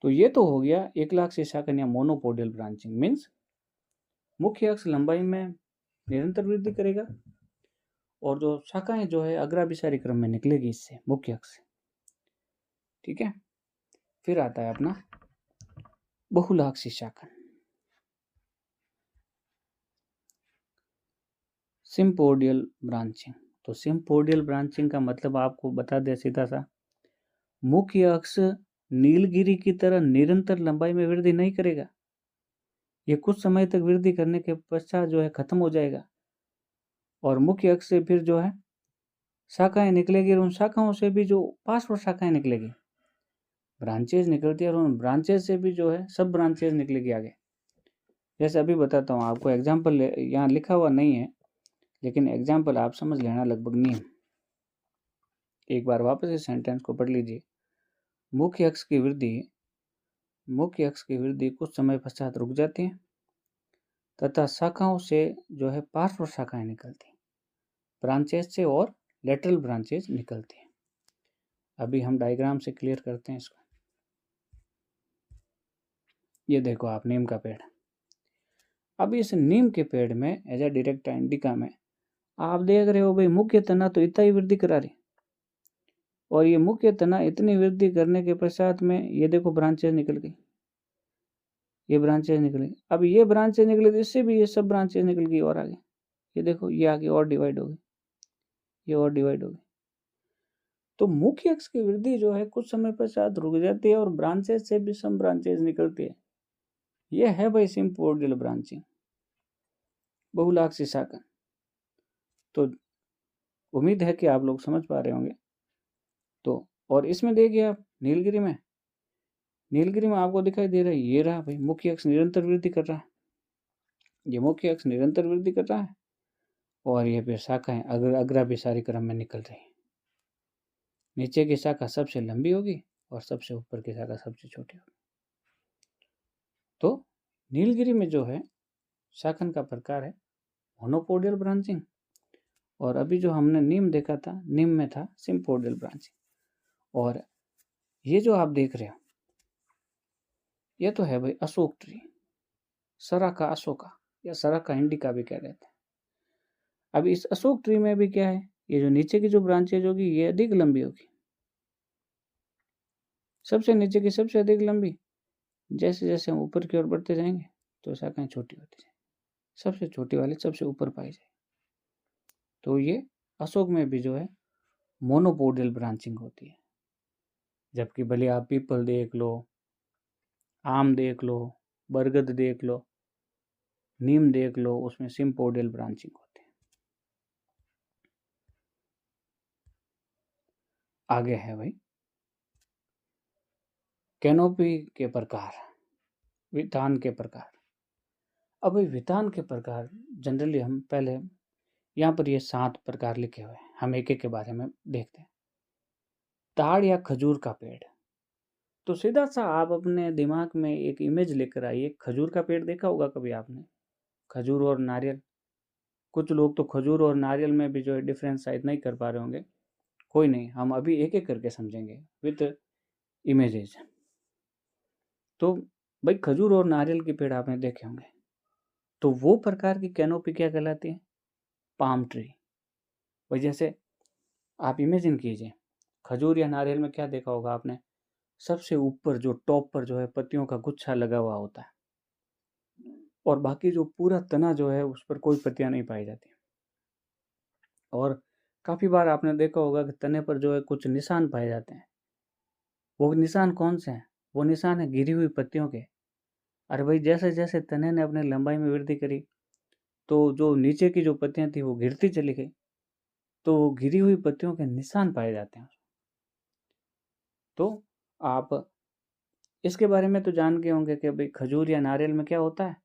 तो ये तो हो गया एकलाक्षी शाखन या मोनोपोडियल ब्रांचिंग। मीन्स मुख्य अक्ष लंबाई में निरंतर वृद्धि करेगा और जो शाखाएं जो है अग्राभिसारी क्रम में निकलेगी इससे मुख्य अक्ष से। ठीक है, फिर आता है अपना बहुलाक्षी शाखन, सिम्पोडियल ब्रांचिंग। तो सिम्पोडियल ब्रांचिंग का मतलब आपको बता दे सीधा सा, मुख्य अक्ष नीलगिरी की तरह निरंतर लंबाई में वृद्धि नहीं करेगा, ये कुछ समय तक वृद्धि करने के पश्चात जो है खत्म हो जाएगा। और मुख्य अक्ष से फिर जो है शाखाएं निकलेगी और उन शाखाओं से भी जो पार्श्व शाखाएं निकलेगी, ब्रांचेज निकलती है और उन ब्रांचेज से भी जो है सब ब्रांचेज निकलेगी आगे। जैसे अभी बताता हूँ आपको एग्जाम्पल, यहाँ लिखा हुआ नहीं है लेकिन एग्जाम्पल आप समझ लेना लगभग नियम। एक बार वापस इस सेंटेंस को पढ़ लीजिए। मुख्य अक्ष की वृद्धि कुछ समय पश्चात रुक जाती है तथा शाखाओं से जो है पार्श्व शाखाएं निकलती हैं, ब्रांचेज से और लेटरल ब्रांचेज निकलती हैं। अभी हम डायग्राम से क्लियर करते हैं इसको। ये देखो आप नीम का पेड़। अब इस नीम के पेड़ में एज ए डायरेक्टा इंडिका में आप देख रहे हो भाई मुख्य तना तो इतना ही वृद्धि करा रही, और ये मुख्य तना इतनी वृद्धि करने के पश्चात में ये देखो ब्रांचेज निकल गई, ये ब्रांचेज निकली। अब ये ब्रांचेज निकली तो इससे भी ये सब ब्रांचेज निकल गई और आगे ये देखो ये आगे और डिवाइड हो गई, ये और डिवाइड हो गई। तो मुख्य अक्ष की वृद्धि जो है कुछ समय पश्चात रुक जाती है और ब्रांचेज से भी सब ब्रांचेज निकलती है। ये है भाई सिम्पोडियल ब्रांचिंग, बहुलाक्षी शाखा। तो उम्मीद है कि आप लोग समझ पा रहे होंगे। तो और इसमें देखिए आप नीलगिरी में आपको दिखाई दे रहा है, ये रहा भाई मुख्य अक्ष निरंतर वृद्धि कर रहा है, ये मुख्य अक्ष निरंतर वृद्धि कर रहा है और ये फिर शाखाएं अग्राभिसारी क्रम में निकल रही है। नीचे की शाखा सबसे लंबी होगी और सबसे ऊपर की शाखा सबसे छोटी होगी। तो नीलगिरी में जो है शाखन का प्रकार है मोनोपोडियल ब्रांचिंग, और अभी जो हमने नीम देखा था, नीम में था सिम्पोडियल ब्रांचिंग। और ये जो आप देख रहे हो ये तो है भाई अशोक ट्री, सराका अशोका या सराका इंडिका भी कह देते हैं। अब इस अशोक ट्री में भी क्या है, ये जो नीचे की जो ब्रांचेज होगी ये अधिक लंबी होगी, सबसे नीचे की सबसे अधिक लंबी। जैसे जैसे हम ऊपर की ओर बढ़ते जाएंगे तो शाखाएं छोटी होती जाएंगी, सबसे छोटी वाली सबसे ऊपर पाई जाएगी। तो ये अशोक में भी जो है मोनोपोडियल ब्रांचिंग होती है। जबकि भले आप पीपल देख लो, आम देख लो, बरगद देख लो, नीम देख लो, उसमें सिम्पोडियल ब्रांचिंग होती है। आगे है भाई कैनोपी के प्रकार, वितान के प्रकार। अब भाई वितान के प्रकार जनरली हम पहले यहाँ पर ये 7 प्रकार लिखे हुए हैं, हम एक एक के बारे में देखते हैं। ताड़ या खजूर का पेड़, तो सीधा सा आप अपने दिमाग में एक इमेज लेकर आइए। खजूर का पेड़ देखा होगा कभी आपने, खजूर और नारियल। कुछ लोग तो खजूर और नारियल में भी जो है डिफरेंस शायद नहीं कर पा रहे होंगे, कोई नहीं, हम अभी एक एक करके समझेंगे विद इमेजेस। तो भाई खजूर और नारियल के पेड़ आपने देखे होंगे, तो वो प्रकार की कैनोपी क्या कहलाती है, पाम ट्री। भाई जैसे आप इमेजिन कीजिए खजूर या नारियल में क्या देखा होगा आपने, सबसे ऊपर जो टॉप पर जो है पत्तियों का गुच्छा लगा हुआ होता है और बाकी जो पूरा तना जो है उस पर कोई पत्तियां नहीं पाई जाती। और काफी बार आपने देखा होगा कि तने पर जो है कुछ निशान पाए जाते हैं। वो निशान कौन से हैं, वो निशान है गिरी हुई पत्तियों के। अरे भाई जैसे जैसे तने ने अपनी लंबाई में वृद्धि करी तो जो नीचे की जो पत्तियां थी वो गिरती चली गई, तो गिरी हुई पत्तियों के निशान पाए जाते हैं। तो आप इसके बारे में तो जान गए होंगे कि भाई खजूर या नारियल में क्या होता है,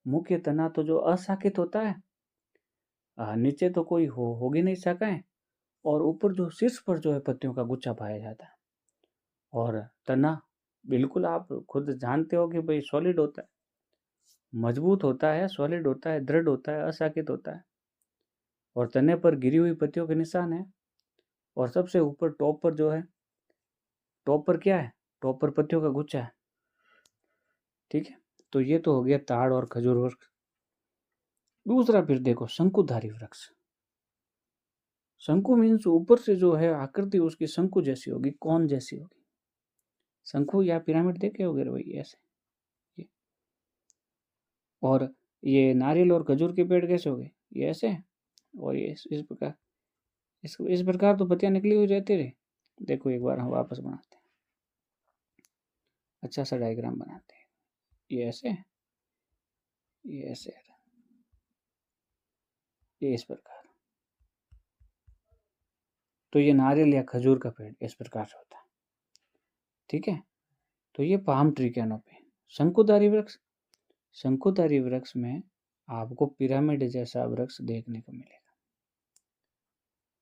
मुख्य तना तो जो अशाखित होता है, नीचे तो कोई होगी नहीं शाखाएं, और ऊपर जो शीर्ष पर जो है पत्तियों का गुच्छा पाया जाता है। और तना बिल्कुल आप खुद जानते हो कि भाई सॉलिड होता है, मजबूत होता है, सॉलिड होता है, दृढ़ होता है, अशाखित होता है, और तने पर गिरी हुई पत्तियों के निशान है। और सबसे ऊपर टॉप पर जो है, टॉप पर क्या है, टॉप पर पत्तियों का गुच्छा है। ठीक है, तो ये तो हो गया ताड़ और खजूर वृक्ष। दूसरा फिर देखो शंकुधारी वृक्ष। शंकु मीन्स ऊपर से जो है आकृति उसकी शंकु जैसी होगी, कौन जैसी होगी। शंकु या पिरामिड देखे होगे भाई ऐसे ये। और ये नारियल और खजूर के पेड़ कैसे हो गए, ये ऐसे हैं, और ये इस प्रकार, इस प्रकार तो पत्तियां निकली हुई रहती रही। देखो एक बार हम वापस बनाते हैं, अच्छा सा डायग्राम बनाते हैं। ये ऐसे, ये ऐसे, ये इस प्रकार। तो ये नारियल या खजूर का पेड़ इस प्रकार से होता है। ठीक है, तो ये पाम ट्री कैनोपी। शंकुधारी वृक्ष, शंकुधारी वृक्ष में आपको पिरामिड जैसा वृक्ष देखने को मिलेगा।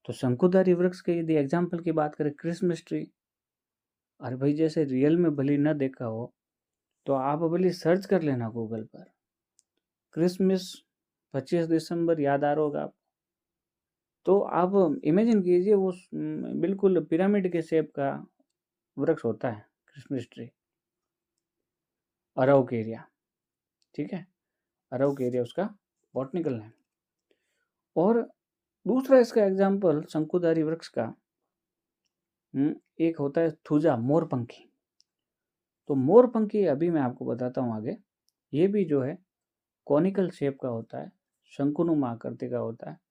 तो शंकुधारी वृक्ष के यदि एग्जाम्पल की बात करें, क्रिसमस ट्री। अरे भाई, जैसे रियल में भले न देखा हो तो आप भले सर्च कर लेना गूगल पर, क्रिसमस 25 दिसंबर याद आ रहा होगा आप, तो आप इमेजिन कीजिए वो बिल्कुल पिरामिड के शेप का वृक्ष होता है क्रिसमस ट्री, अराउक एरिया। ठीक है, अराउक एरिया उसका बॉटनिकल नेम। और दूसरा इसका एग्जाम्पल शंकुधारी वृक्ष का एक होता है थुजा, मोरपंखी। तो मोरपंखी अभी मैं आपको बताता हूँ आगे। ये भी जो है कॉनिकल शेप का होता है, शंकुनुमा आकृति का होता है।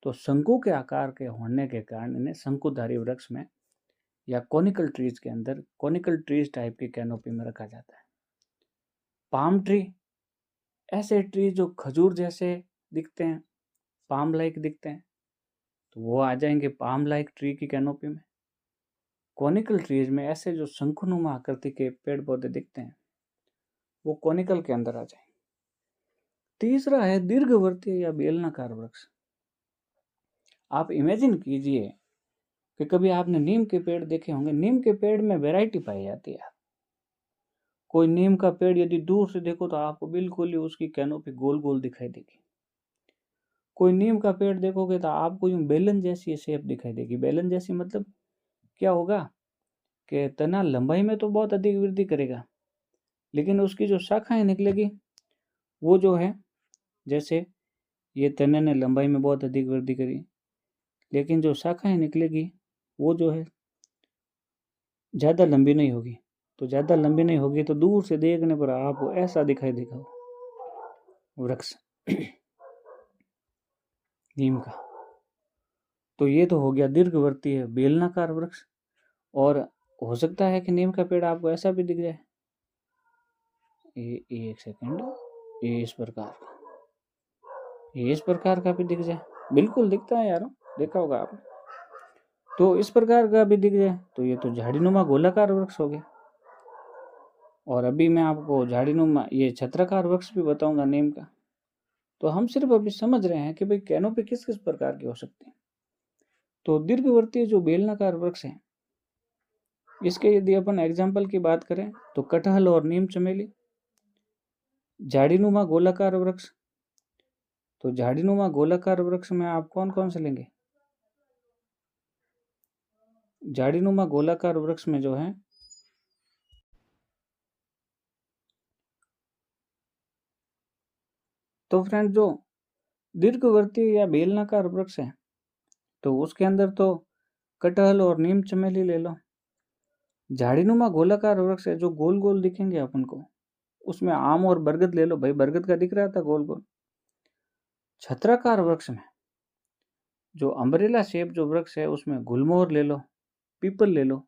तो शंकु के आकार के होने के कारण इन्हें शंकुधारी वृक्ष में या कॉनिकल ट्रीज के अंदर, कॉनिकल ट्रीज टाइप की कैनोपी में रखा जाता है। पाम ट्री, ऐसे ट्री जो खजूर जैसे दिखते हैं, पाम लाइक दिखते हैं, तो वो आ जाएंगे पाम लाइक ट्री की कैनोपी में। कॉनिकल ट्रीज में ऐसे जो शंकुनुमा आकृति के पेड़ पौधे दिखते हैं वो कॉनिकल के अंदर आ जाएंगे। तीसरा है दीर्घवर्तीय या बेलनाकार वृक्ष। आप इमेजिन कीजिए कि कभी आपने नीम के पेड़ देखे होंगे। नीम के पेड़ में वैरायटी पाई जाती है। कोई नीम का पेड़ यदि दूर से देखो तो आपको बिल्कुल ही उसकी कैनोपी गोल गोल दिखाई देगी। कोई नीम का पेड़ देखोगे तो आपको यूं बेलन जैसी शेप दिखाई देगी। बेलन जैसी मतलब क्या होगा कि तना लंबाई में तो बहुत अधिक वृद्धि करेगा, लेकिन उसकी जो शाखाएं निकलेगी वो जो है, जैसे ये तने ने लंबाई में बहुत अधिक वृद्धि करी, लेकिन जो शाखाएं निकलेगी वो जो है ज़्यादा लंबी नहीं होगी। तो ज़्यादा लंबी नहीं होगी तो दूर से देखने पर आपको ऐसा दिखाई देगा वृक्ष नीम का। तो ये तो हो गया दीर्घवर्तीय बेलनाकार वृक्ष। और हो सकता है कि नीम का पेड़ आपको ऐसा भी दिख जाए, ये एक सेकंड, ये इस प्रकार, ये इस प्रकार का भी दिख जाए। बिल्कुल दिखता है यारो, देखा होगा आपने। तो इस प्रकार का भी दिख जाए तो ये तो झाड़ीनुमा गोलाकार वृक्ष हो गया। और अभी मैं आपको झाड़ीनुमा ये छत्राकार वृक्ष भी बताऊंगा नीम का। तो हम सिर्फ अभी समझ रहे हैं कि भाई कैनोपी किस किस प्रकार की हो सकती है। तो दीर्घवर्तीय जो बेलनाकार वृक्ष है, इसके यदि अपन एग्जाम्पल की बात करें तो कटहल और नीम चमेली। झाड़ीनुमा गोलाकार वृक्ष, तो झाड़ीनुमा गोलाकार वृक्ष में आप कौन कौन से लेंगे? झाड़ीनुमा गोलाकार वृक्ष में जो है तो फ्रेंड जो दीर्घवर्तीय या बेलनाकार वृक्ष है तो उसके अंदर तो कटहल और नीम चमेली ले लो। झाड़ीनुमा गोलाकार वृक्ष है जो गोल गोल दिखेंगे अपन को, उसमें आम और बरगद ले लो। भाई बरगद का दिख रहा था गोल गोल। छत्राकार वृक्ष में जो अम्ब्रेला शेप जो वृक्ष है उसमें गुलमोहर ले लो, पीपल ले लो,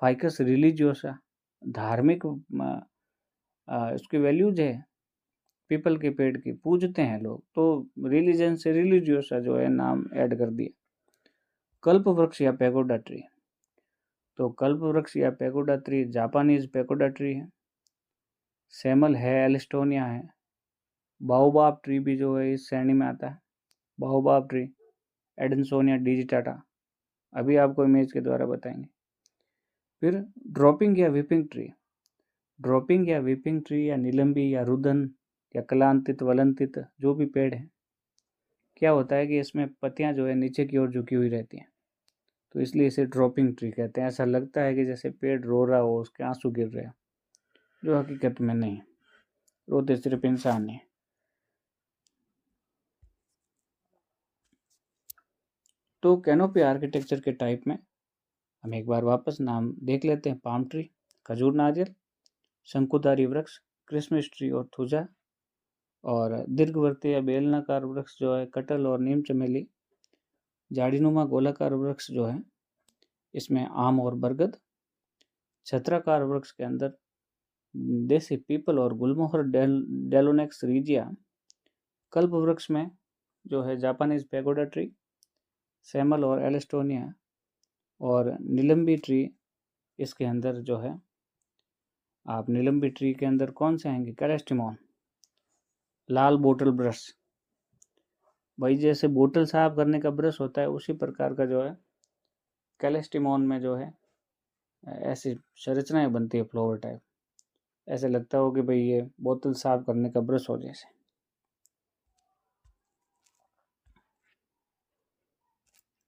फाइकस रिलीजियोसा, धार्मिक इसकी वैल्यूज है पीपल के पेड़ की, पूजते हैं लोग, तो रिलीजन से रिलीजियोसा जो है नाम ऐड कर दिया। कल्प वृक्ष या पैगोडा ट्री, तो कल्प वृक्ष या pagoda tree Japanese pagoda tree है। सेमल है, एलिस्टोनिया है। बाओबाब ट्री भी जो है इस श्रेणी में आता है। बाओबाब ट्री, एडेंसोनिया डिजिटाटा, अभी आपको इमेज के द्वारा बताएंगे। फिर ड्रॉपिंग या विपिंग ट्री, ड्रॉपिंग या विपिंग ट्री या नीलंबी या रुदन या कलांतित वलंतित जो भी पेड़ है, क्या होता है कि इसमें पत्तियां जो है नीचे की ओर झुकी हुई रहती हैं, तो इसलिए इसे ड्रॉपिंग ट्री कहते हैं। ऐसा लगता है कि जैसे पेड़ रो रहा हो, उसके आंसू गिर रहे हो, जो हकीकत में नहीं, रोते सिर्फ इंसान है। तो कैनोपी आर्किटेक्चर के टाइप में हम एक बार वापस नाम देख लेते हैं। पाम ट्री, खजूर नारियल, शंकुधारी वृक्ष, क्रिसमस ट्री और थुजा, और दीर्घवर्तीय बेलनाकार वृक्ष जो है कटहल और नीम चमेली, झाड़ीनुमा गोलाकार वृक्ष जो है इसमें आम और बरगद, छत्राकार वृक्ष के अंदर देसी पीपल और गुलमोहर डेलोनेक्स रीजिया, कल्प वृक्ष में जो है जापानीज पैगोडा ट्री, सेमल और एलिस्टोनिया और नीलम्बी ट्री इसके अंदर जो है, आप नीलम्बी ट्री के अंदर कौन से आएंगे, कैलेस्टिमॉन, लाल बोतल ब्रश। भाई जैसे बोतल साफ करने का ब्रश होता है उसी प्रकार का जो है कैलेस्टिमॉन में जो है ऐसी संरचनाएं बनती है फ्लोवर टाइप, ऐसे लगता हो कि भाई ये बोतल साफ करने का ब्रश हो जैसे।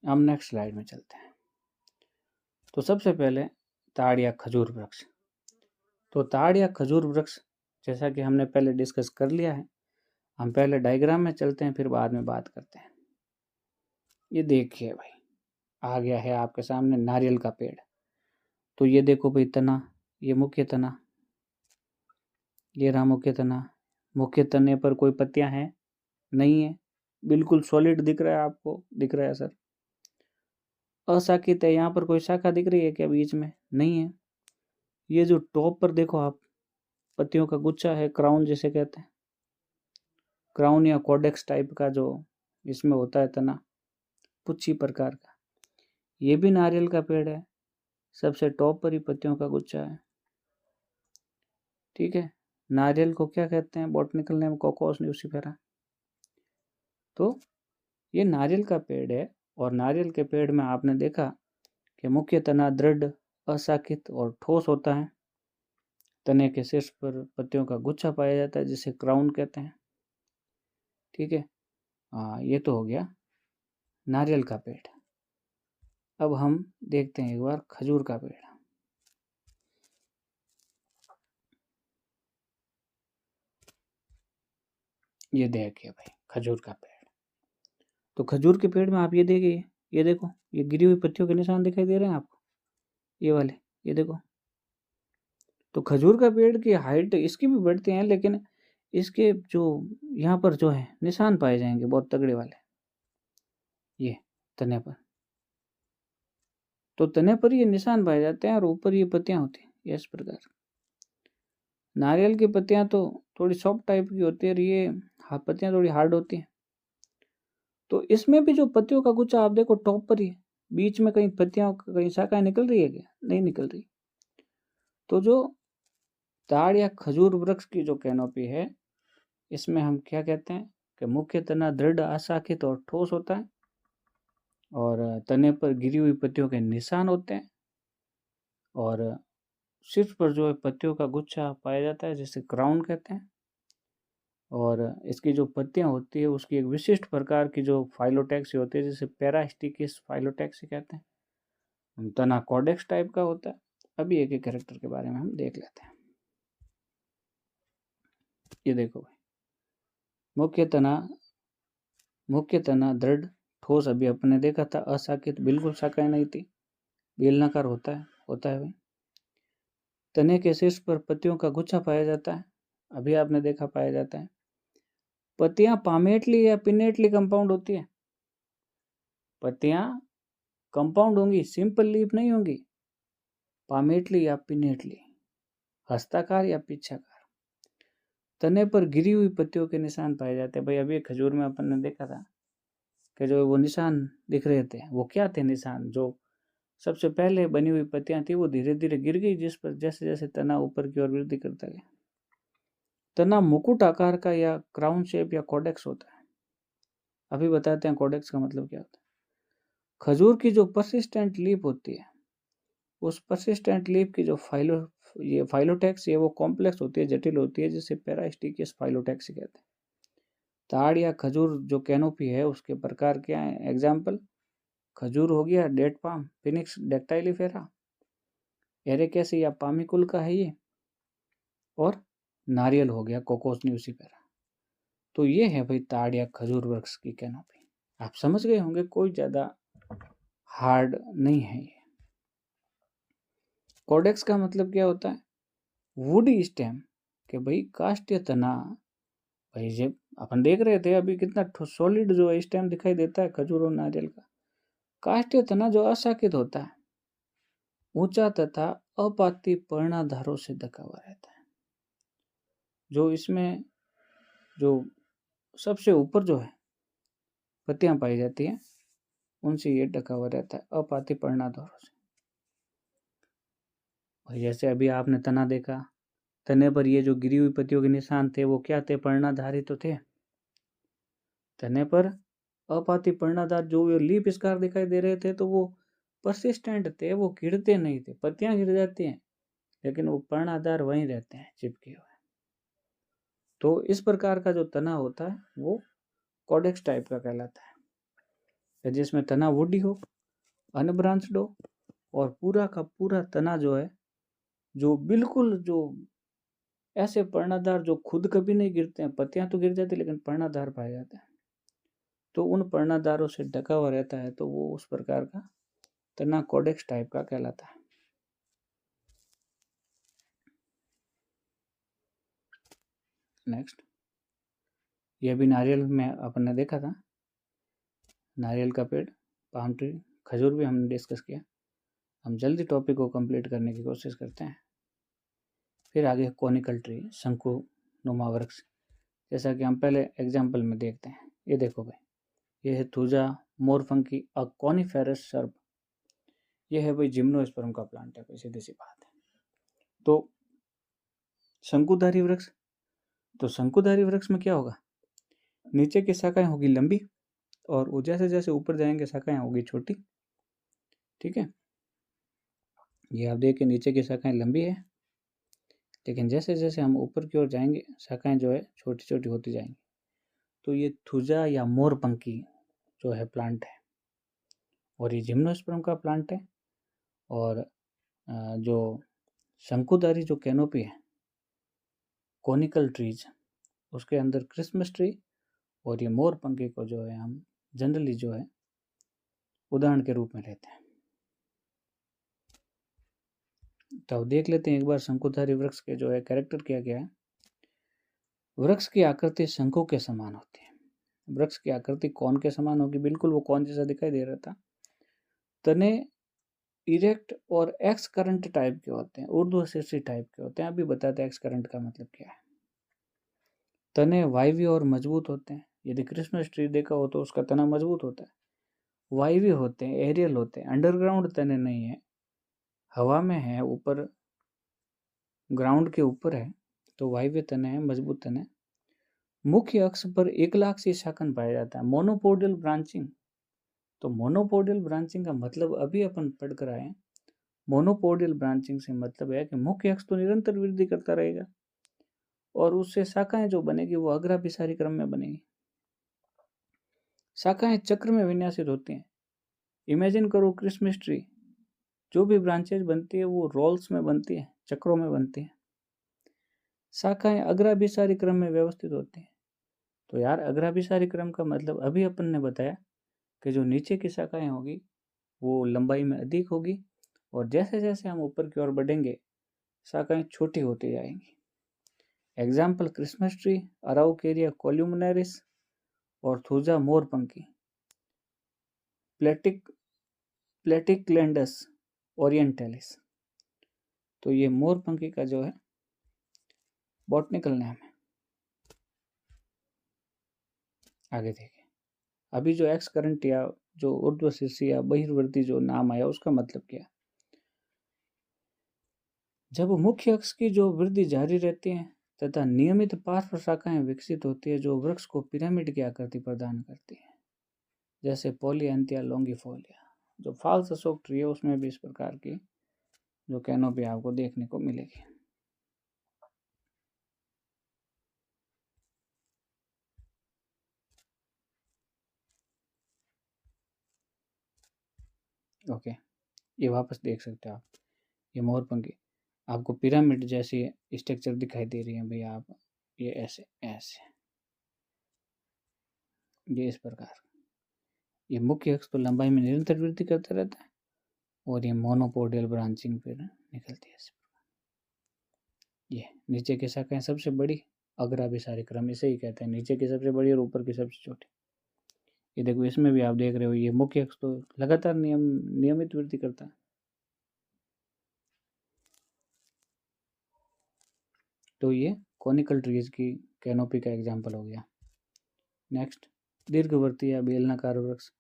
हम नेक्स्ट स्लाइड में चलते हैं। तो सबसे पहले ताड़ या खजूर वृक्ष। तो ताड़ या खजूर वृक्ष जैसा कि हमने पहले डिस्कस कर लिया है, हम पहले डायग्राम में चलते हैं फिर बाद में बात करते हैं। ये देखिए भाई, आ गया है आपके सामने नारियल का पेड़। तो ये देखो भाई तना, ये मुख्य तना, ये रहा मुख्य तना। मुख्य तने पर कोई पत्तियां हैं नहीं है, बिल्कुल सॉलिड दिख रहा है आपको, दिख रहा है सर। अशाखित है, यहाँ पर कोई शाखा दिख रही है क्या बीच में, नहीं है। ये जो टॉप पर देखो आप, पत्तियों का गुच्छा है, क्राउन जिसे कहते हैं, क्राउन या कोडेक्स टाइप का जो इसमें होता है तना, पुच्छी प्रकार का। ये भी नारियल का पेड़ है, सबसे टॉप पर ही पत्तियों का गुच्छा है। ठीक है, नारियल को क्या कहते हैं बॉटनिकल नेम, कोकोस न्यूसीफेरा। तो ये नारियल का पेड़ है, और नारियल के पेड़ में आपने देखा कि मुख्य तना दृढ़, अशाखित और ठोस होता है। तने के शीर्ष पर पत्तियों का गुच्छा पाया जाता है जिसे क्राउन कहते हैं। ठीक है, ये तो हो गया नारियल का पेड़। अब हम देखते हैं एक बार खजूर का पेड़। ये देखिए भाई खजूर का पेड़। तो खजूर के पेड़ में आप ये देखिए, ये देखो, ये गिरी हुई पत्तियों के निशान दिखाई दे रहे हैं आपको, ये वाले, ये देखो। तो खजूर का पेड़ की हाइट इसकी भी बढ़ती है, लेकिन इसके जो यहाँ पर जो है निशान पाए जाएंगे बहुत तगड़े वाले, ये तने पर। तो तने पर ये निशान पाए जाते हैं और ऊपर ये पत्तियां होती हैं इस प्रकार। नारियल की पत्तियां तो थोड़ी सॉफ्ट टाइप की होती है और ये पत्तियां थोड़ी हार्ड होती हैं। तो इसमें भी जो पत्तियों का गुच्छा आप देखो टॉप पर ही है, बीच में कहीं पत्तियां, कहीं शाखाएं निकल रही है क्या, नहीं निकल रही। तो जो ताड़ या खजूर वृक्ष की जो कैनोपी है, इसमें हम क्या कहते हैं कि मुख्य तना दृढ़, अशाखित और ठोस होता है, और तने पर गिरी हुई पत्तियों के निशान होते हैं, और शीर्ष पर जो है पत्तियों का गुच्छा पाया जाता है जिसे क्राउन कहते हैं। और इसकी जो पत्तियां होती है उसकी एक विशिष्ट प्रकार की जो फाइलोटैक्सी होती है जिसे पैरास्टिकिस फाइलोटैक्सी कहते हैं। तना कॉडेक्स टाइप का होता है। अभी एक एक कैरेक्टर के बारे में हम देख लेते हैं। ये देखो भाई, मुख्य तना दृढ़, ठोस, अभी अपने देखा था, अशाखित, बिल्कुल शाखाएं नहीं थी, बेलनाकार होता है भाई। तने के शीर्ष पर पत्तियों का गुच्छा पाया जाता है, अभी आपने देखा पाया जाता है। पत्तियां पामेटली या पिनेटली कंपाउंड होती है, पत्तियां कंपाउंड होंगी, सिंपल लीफ नहीं होंगी, पामेटली या पिनेटली, हस्ताकार या पिच्छाकार। तने पर गिरी हुई पत्तियों के निशान पाए जाते हैं। भाई अभी खजूर में अपन ने देखा था कि जो वो निशान दिख रहे थे वो क्या थे निशान, जो सबसे पहले बनी हुई पत्तियां थी वो धीरे धीरे गिर गई, जिस पर जैसे जैसे तना ऊपर की ओर वृद्धि करता गया। तना मुकुट आकार का या क्राउन शेप या कोडेक्स होता है। अभी बताते हैं कोडेक्स का मतलब क्या होता है। खजूर की जो परसिस्टेंट लीफ होती है, उस परसिस्टेंट लीफ की जो फाइलोटैक्सी है वो कॉम्प्लेक्स होती है, जटिल होती है, जिसे पैरास्टिकियस फाइलोटैक्सी कहते हैं। ताड़ या खजूर जो कैनोपी है उसके प्रकार क्या है, एग्जाम्पल, खजूर हो गया डेट पाम, फिनिक्स डेक्टाइलिफेरा, एरेकेसी या पामिकुल का है ये, और नारियल हो गया कोकोस न्यूसीफेरा। तो ये है भाई ताड़ या खजूर वृक्ष की कैनोपी। आप समझ गए होंगे, कोई ज्यादा हार्ड नहीं है ये। कोडेक्स का मतलब क्या होता है, वुडी स्टेम, कि भाई काष्ठीय तना। भाई जब अपन देख रहे थे अभी कितना सॉलिड जो स्टेम दिखाई देता है खजूर और नारियल का। काष्ठीय तना जो अशाखित होता है, ऊंचा तथा अपाती पर्णाधारों से ढका हुआ रहता है। जो इसमें जो सबसे ऊपर जो है पत्तियां पाई जाती हैं उनसे ये ढका हुआ रहता है अपाती पर्णाधारों से। और जैसे अभी आपने तना देखा, तने पर ये जो गिरी हुई पत्तियों के निशान थे वो क्या थे? पर्णाधारी तो थे। तने पर अपाती पर्णाधार जो लीफ स्कार दिखाई दे रहे थे तो वो परसिस्टेंट थे, वो गिरते नहीं थे। पत्तियां गिर जाती हैं लेकिन वो पर्णाधार वहीं रहते हैं चिपके हुए। तो इस प्रकार का जो तना होता है वो कॉडेक्स टाइप का कहलाता है, जिसमें तना वुडी हो, अनब्रांच्ड हो और पूरा का पूरा तना जो है, जो बिल्कुल जो ऐसे पर्णाधार जो खुद कभी नहीं गिरते हैं, पत्तियां तो गिर जाती लेकिन पर्णाधार पाए जाते हैं, तो उन पर्णाधारों से ढका हुआ रहता है, तो वो उस प्रकार का तना कॉडेक्स टाइप का कहलाता है। नेक्स्ट, ये भी नारियल में अपन ने देखा था, नारियल का पेड़, पाम ट्री, खजूर भी हमने डिस्कस किया। हम जल्दी टॉपिक को कंप्लीट करने की कोशिश करते हैं। फिर आगे कॉनिकल ट्री, शंकु नुमा वृक्ष, जैसा कि हम पहले एग्जाम्पल में देखते हैं। ये देखो भाई, ये है थूजा मोरफंकी अ कॉनिफेरस सर्ब। ये है भाई जिम्नोस्पर्म का प्लांट है भाई, सीधी सी बात है। तो शंकुधारी वृक्ष, तो शंकुधारी वृक्ष में क्या होगा? नीचे की शाखाएं होगी लंबी और वो जैसे जैसे ऊपर जाएंगे शाखाएं होगी छोटी। ठीक है, ये आप देखिए नीचे की शाखाएं लंबी है, लेकिन जैसे जैसे हम ऊपर की ओर जाएंगे शाखाएं जो है छोटी छोटी होती जाएंगी। तो ये थुजा या मोरपंखी जो है प्लांट है, और ये जिम्नोस्पर्म का प्लांट है। और जो शंकुधारी जो कैनोपी है कॉनिकल ट्रीज, उसके अंदर क्रिसमस ट्री और ये मोरपंखी को जो है हम जनरली जो है उदाहरण के रूप में लेते हैं। तो अब देख लेते हैं एक बार शंकुधारी वृक्ष के जो है कैरेक्टर क्या क्या है। वृक्ष की आकृति शंखों के समान होती है। वृक्ष की आकृति कौन के समान होगी? बिल्कुल वो कौन जैसा दिखाई दे रहा था। तने इरेक्ट और एक्स करंट टाइप के होते हैं, ऊर्ध्वशीर्षी टाइप के होते हैं। अभी बताते हैं एक्स करंट का मतलब क्या है। तने वायवी और मजबूत होते हैं। यदि क्रिसमस ट्री देखा हो तो उसका तना मजबूत होता है। वायवी होते हैं, एरियल होते हैं, अंडरग्राउंड तने नहीं है, हवा में है, ऊपर ग्राउंड के ऊपर है, तो वायव्य तने है, मजबूत तने। मुख्य अक्ष पर एकलाक्षी शाखन पाया जाता है, मोनोपोडियल ब्रांचिंग। तो मोनोपोडियल ब्रांचिंग का मतलब अभी अपन पढ़ कर आए। मोनोपोडियल ब्रांचिंग से मतलब है कि मुख्य अक्ष तो निरंतर वृद्धि करता रहेगा और उससे शाखाएं जो बनेगी वो अग्राभिसारी क्रम में बनेगी। शाखाएं चक्र में विन्यासित होती हैं। इमेजिन करो क्रिसमस ट्री, जो भी ब्रांचेज बनती है वो रोल्स में बनती है, चक्रों में बनती है। शाखाएं अग्राभिसारी क्रम में व्यवस्थित होती हैं। तो यार अग्राभिसारी क्रम का मतलब अभी अपन ने बताया कि जो नीचे की शाखाएं होगी वो लंबाई में अधिक होगी और जैसे जैसे हम ऊपर की ओर बढ़ेंगे शाखाएं छोटी होती जाएंगी। एग्जाम्पल क्रिसमस ट्री, अराउकेरिया कोल्यूमिनरिस और थूजा मोरपंखी, प्लेटिक्लेंडस ओरिएंटलिस। तो ये मोरपंखी का जो है बॉटनिकल नेम है। आगे देखिए, अभी जो एक्स करंट या जो ऊर्ध्वशीर्षी या बहिर्वर्ती जो नाम आया उसका मतलब क्या है? जब मुख्य अक्ष की जो वृद्धि जारी रहती है तथा नियमित पार्श्व शाखाएं विकसित होती है जो वृक्ष को पिरामिड की आकृति प्रदान करती है, जैसे पोलियंथिया लॉन्गिफोलिया। जो फाल्स अशोक ट्री है उसमें भी इस प्रकार की जो कैनोपी आपको देखने को मिलेगी। ओके, ये वापस देख सकते हो आप, ये मोरपंखी आपको पिरामिड जैसी स्ट्रक्चर दिखाई दे रही है भैया। आप ये ऐसे ऐसे, ये इस प्रकार, ये मुख्य अक्ष तो लंबाई में निरंतर वृद्धि करता रहता है और ये मोनोपोडियल ब्रांचिंग फिर निकलती है इस प्रकार। ये नीचे की शाखाएं सबसे बड़ी, अग्राभिसारी क्रम इसे ही कहते हैं, नीचे की सबसे बड़ी और ऊपर की सबसे छोटी। ये देखो इसमें भी आप देख रहे हो ये मुख्य अक्ष तो लगातार नियमित वृद्धि करता है। तो ये कॉनिकल ट्रीज की कैनोपी का एग्जाम्पल हो गया। नेक्स्ट, दीर्घवर्ती या बेलनाकार वृक्ष।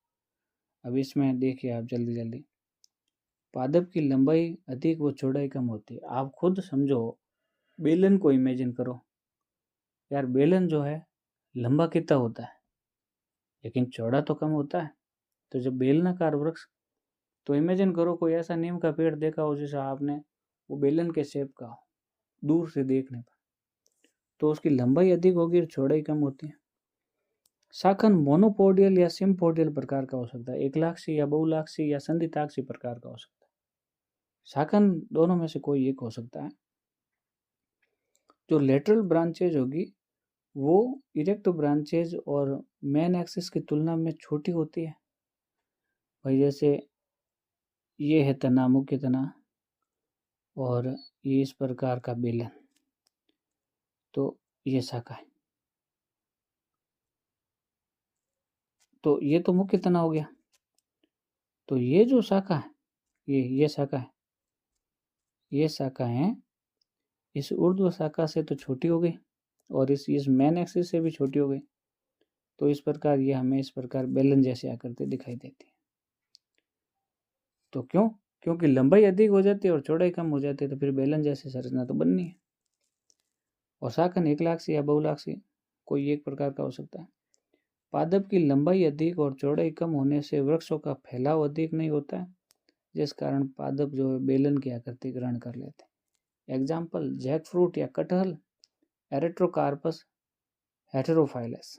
अब इसमें देखिए आप जल्दी जल्दी, पादप की लंबाई अधिक व चौड़ाई कम होती है। आप खुद समझो, बेलन को इमेजिन करो यार, बेलन जो है लंबा कितना होता है लेकिन चौड़ा तो कम होता है। तो जब बेलनाकार वृक्ष, तो इमेजिन करो कोई ऐसा नीम का पेड़ देखा हो जिसे आपने वो बेलन के शेप का हो दूर से देखने पर, तो उसकी लंबाई अधिक होगी और चौड़ाई कम होती है। शाखन मोनोपोडियल या सिम्पोडियल प्रकार का हो सकता है, एकलाक्षी या बहुलाक्षी या संधिताक्षी प्रकार का हो सकता है। शाखन दोनों में से कोई एक हो सकता है। जो लेटरल ब्रांचेज होगी वो इरेक्ट ब्रांचेज और मेन एक्सिस की तुलना में छोटी होती है। भाई जैसे ये है तना, मुख्य तना, और ये इस प्रकार का बेलन, तो ये शाखा है। तो ये तो मुख्य तना हो गया। तो ये जो शाखा है, ये शाखा है, ये शाखा है इस ऊर्ध्व शाखा से तो छोटी हो गई और इस मेन एक्सिस से भी छोटी हो गई। तो इस प्रकार ये हमें इस प्रकार बेलन जैसी आकृति दिखाई देती है। तो क्यों? क्योंकि लंबाई अधिक हो जाती है और चौड़ाई कम हो जाती है, तो फिर बेलन जैसी संरचना तो बननी है। और शाखन एकलाक्षी या बहुलाक्षी कोई एक प्रकार का हो सकता है। पादप की लंबाई अधिक और चौड़ाई कम होने से वृक्षों का फैलाव अधिक नहीं होता है, जिस कारण पादप जो है बेलन की आकृति ग्रहण कर लेते हैं। एग्जाम्पल जैक फ्रूट या कटहल, एरेट्रोकार्पस हेटेरोफाइलस।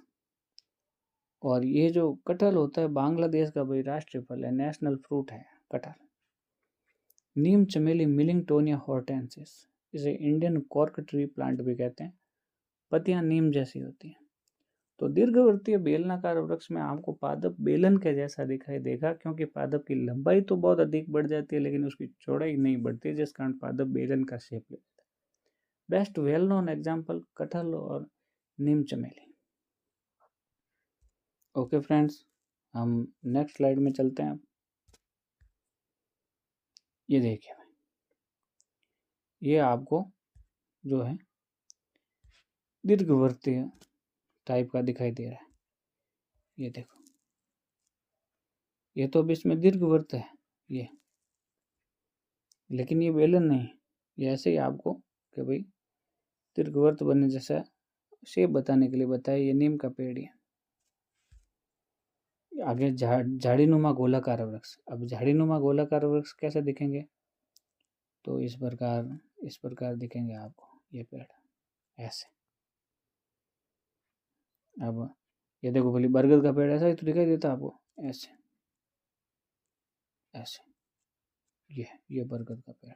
और ये जो कटहल होता है बांग्लादेश का भाई राष्ट्रीय फल है, नेशनल फ्रूट है कटहल। नीम चमेली मिलिंगटोनिया हॉर्टेंसिस, इसे इंडियन कॉर्क ट्री प्लांट भी कहते हैं। पत्तियां नीम जैसी होती हैं। तो दीर्घवर्तीय बेलनाकार वृक्ष में आपको पादप बेलन के जैसा दिखाई देगा, क्योंकि पादप की लंबाई तो बहुत अधिक बढ़ जाती है लेकिन उसकी चौड़ाई नहीं बढ़ती, जिस कारण पादप बेलन का शेप लेता है। बेस्ट वेल नोन एग्जाम्पल कटहल और नीम चमेली। ओके फ्रेंड्स, हम नेक्स्ट स्लाइड में चलते हैं। ये देखिए भाई, ये आपको जो है दीर्घवर्तीय टाइप का दिखाई दे रहा है। ये देखो, ये तो अब इसमें दीर्घवृत्त है ये, लेकिन ये बेलन नहीं। ये ऐसे ही आपको कि भाई दीर्घवृत्त बनने जैसा शेप बताने के लिए बताया। ये नीम का पेड़ है। आगे झाड़ीनुमा गोलाकार वृक्ष। अब झाड़ीनुमा गोलाकार वृक्ष कैसे दिखेंगे? तो इस प्रकार दिखेंगे आपको ये पेड़ ऐसे। अब ये देखो भले बरगद का पेड़ ऐसा ही तो दिखाई देता आपको, ऐसे ऐसे। ये बरगद का पेड़